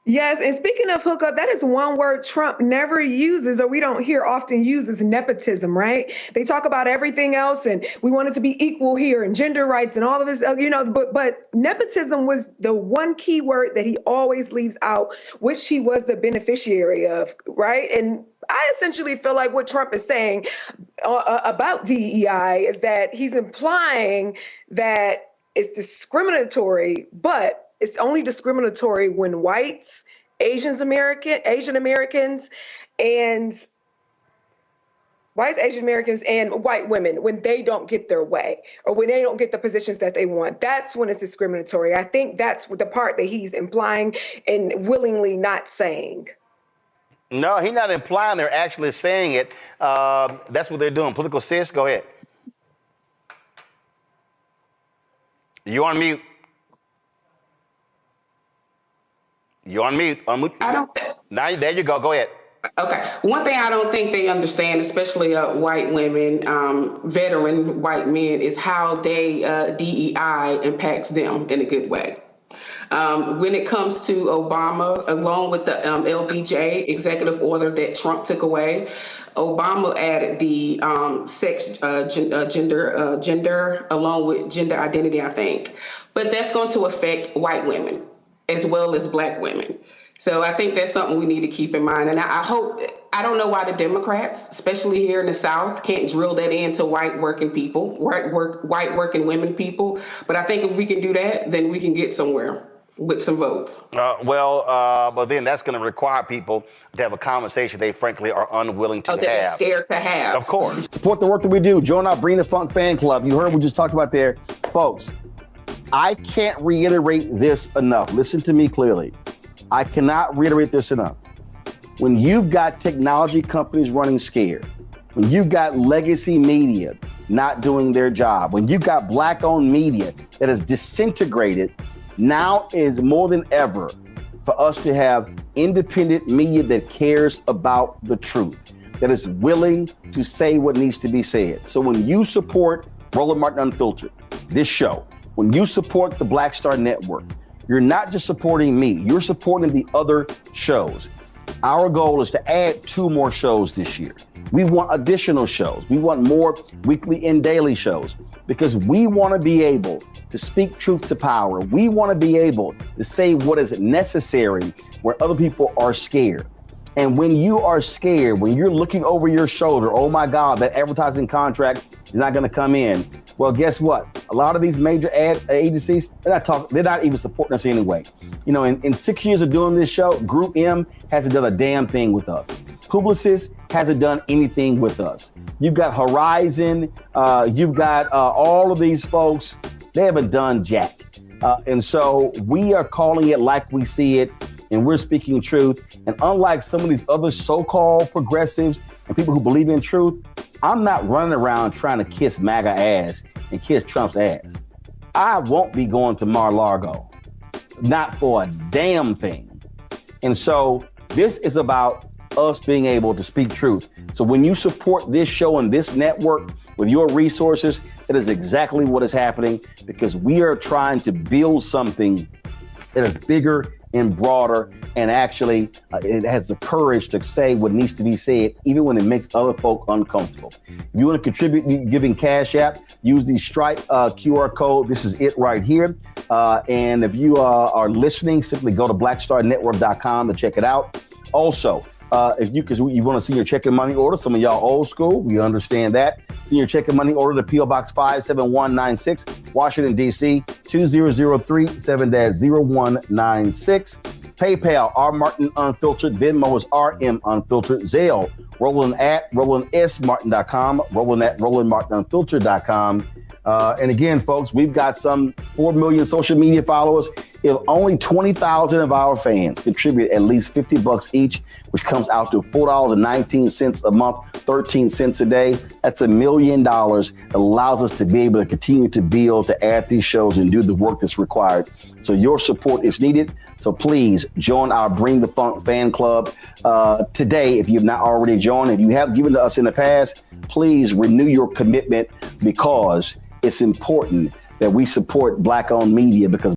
Yes, and speaking of hookup, that is one word Trump never uses, or we don't hear often used, is nepotism, right? They talk about everything else, and we want it to be equal here, and gender rights, and all of this, but nepotism was the one key word that he always leaves out, which he was the beneficiary of, right? And I essentially feel like what Trump is saying about DEI is that he's implying that it's discriminatory, but it's only discriminatory when whites, Asian Americans, and white women, when they don't get their way or when they don't get the positions that they want. That's when it's discriminatory. I think that's the part that he's implying and willingly not saying. No, he's not implying, they're actually saying it. That's what they're doing. Political sis, go ahead. You on mute. You're on mute. I don't. Now, there you go. Go ahead. Okay. One thing I don't think they understand, especially white women, veteran white men, is how DEI impacts them in a good way. When it comes to Obama, along with the LBJ executive order that Trump took away, Obama added the gender along with gender identity, I think. But that's going to affect white women as well as black women. So I think that's something we need to keep in mind. And I don't know why the Democrats, especially here in the South, can't drill that into white working people, white working women people. But I think if we can do that, then we can get somewhere with some votes. But then that's going to require people to have a conversation they frankly are unwilling to have. They're scared to have. Of course. Support the work that we do. Join our Bring the Funk fan club. You heard what we just talked about there. Folks, I can't reiterate this enough. Listen to me clearly. I cannot reiterate this enough. When you've got technology companies running scared, when you've got legacy media not doing their job, when you've got black-owned media that is disintegrated, now is more than ever for us to have independent media that cares about the truth, that is willing to say what needs to be said. So when you support Roland Martin Unfiltered, this show, when you support the Black Star Network, you're not just supporting me, you're supporting the other shows. Our goal is to add 2 more shows this year. We want additional shows. We want more weekly and daily shows because we want to be able to speak truth to power. We want to be able to say what is necessary where other people are scared. And when you are scared, when you're looking over your shoulder, oh my God, that advertising contract is not going to come in. Well, guess what? A lot of these major ad agencies, they're not even supporting us anyway. You know, in 6 years of doing this show, Group M hasn't done a damn thing with us. Publicis hasn't done anything with us. You've got Horizon, you've got all of these folks, they haven't done jack. And so we are calling it like we see it, and we're speaking truth. And unlike some of these other so-called progressives and people who believe in truth, I'm not running around trying to kiss MAGA ass and kiss Trump's ass. I won't be going to Mar-a-Lago, not for a damn thing. And so this is about us being able to speak truth. So when you support this show and this network with your resources, it is exactly what is happening because we are trying to build something that is bigger and broader, and actually it has the courage to say what needs to be said, even when it makes other folk uncomfortable. If you want to contribute giving Cash App, use the Stripe QR code. This is it right here. And if you are listening, simply go to blackstarnetwork.com to check it out. Also, because you want to see your checking money order, some of y'all old school, we understand that. See your checking money order to P.O. Box 57196, Washington, D.C., 2037-0196. PayPal, R. Martin Unfiltered. Venmo is RM Unfiltered. Zelle, Roland at RolandSMartin.com, Roland at RolandMartinUnfiltered.com. And again, folks, we've got some 4 million social media followers. If only 20,000 of our fans contribute at least $50 each, which comes out to $4.19 a month, 13 cents a day, that's $1 million. It allows us to be able to continue to build, to add these shows and do the work that's required. So your support is needed. So please join our Bring the Funk fan club today. If you've not already joined, if you have given to us in the past, please renew your commitment, because it's important that we support Black-owned media, because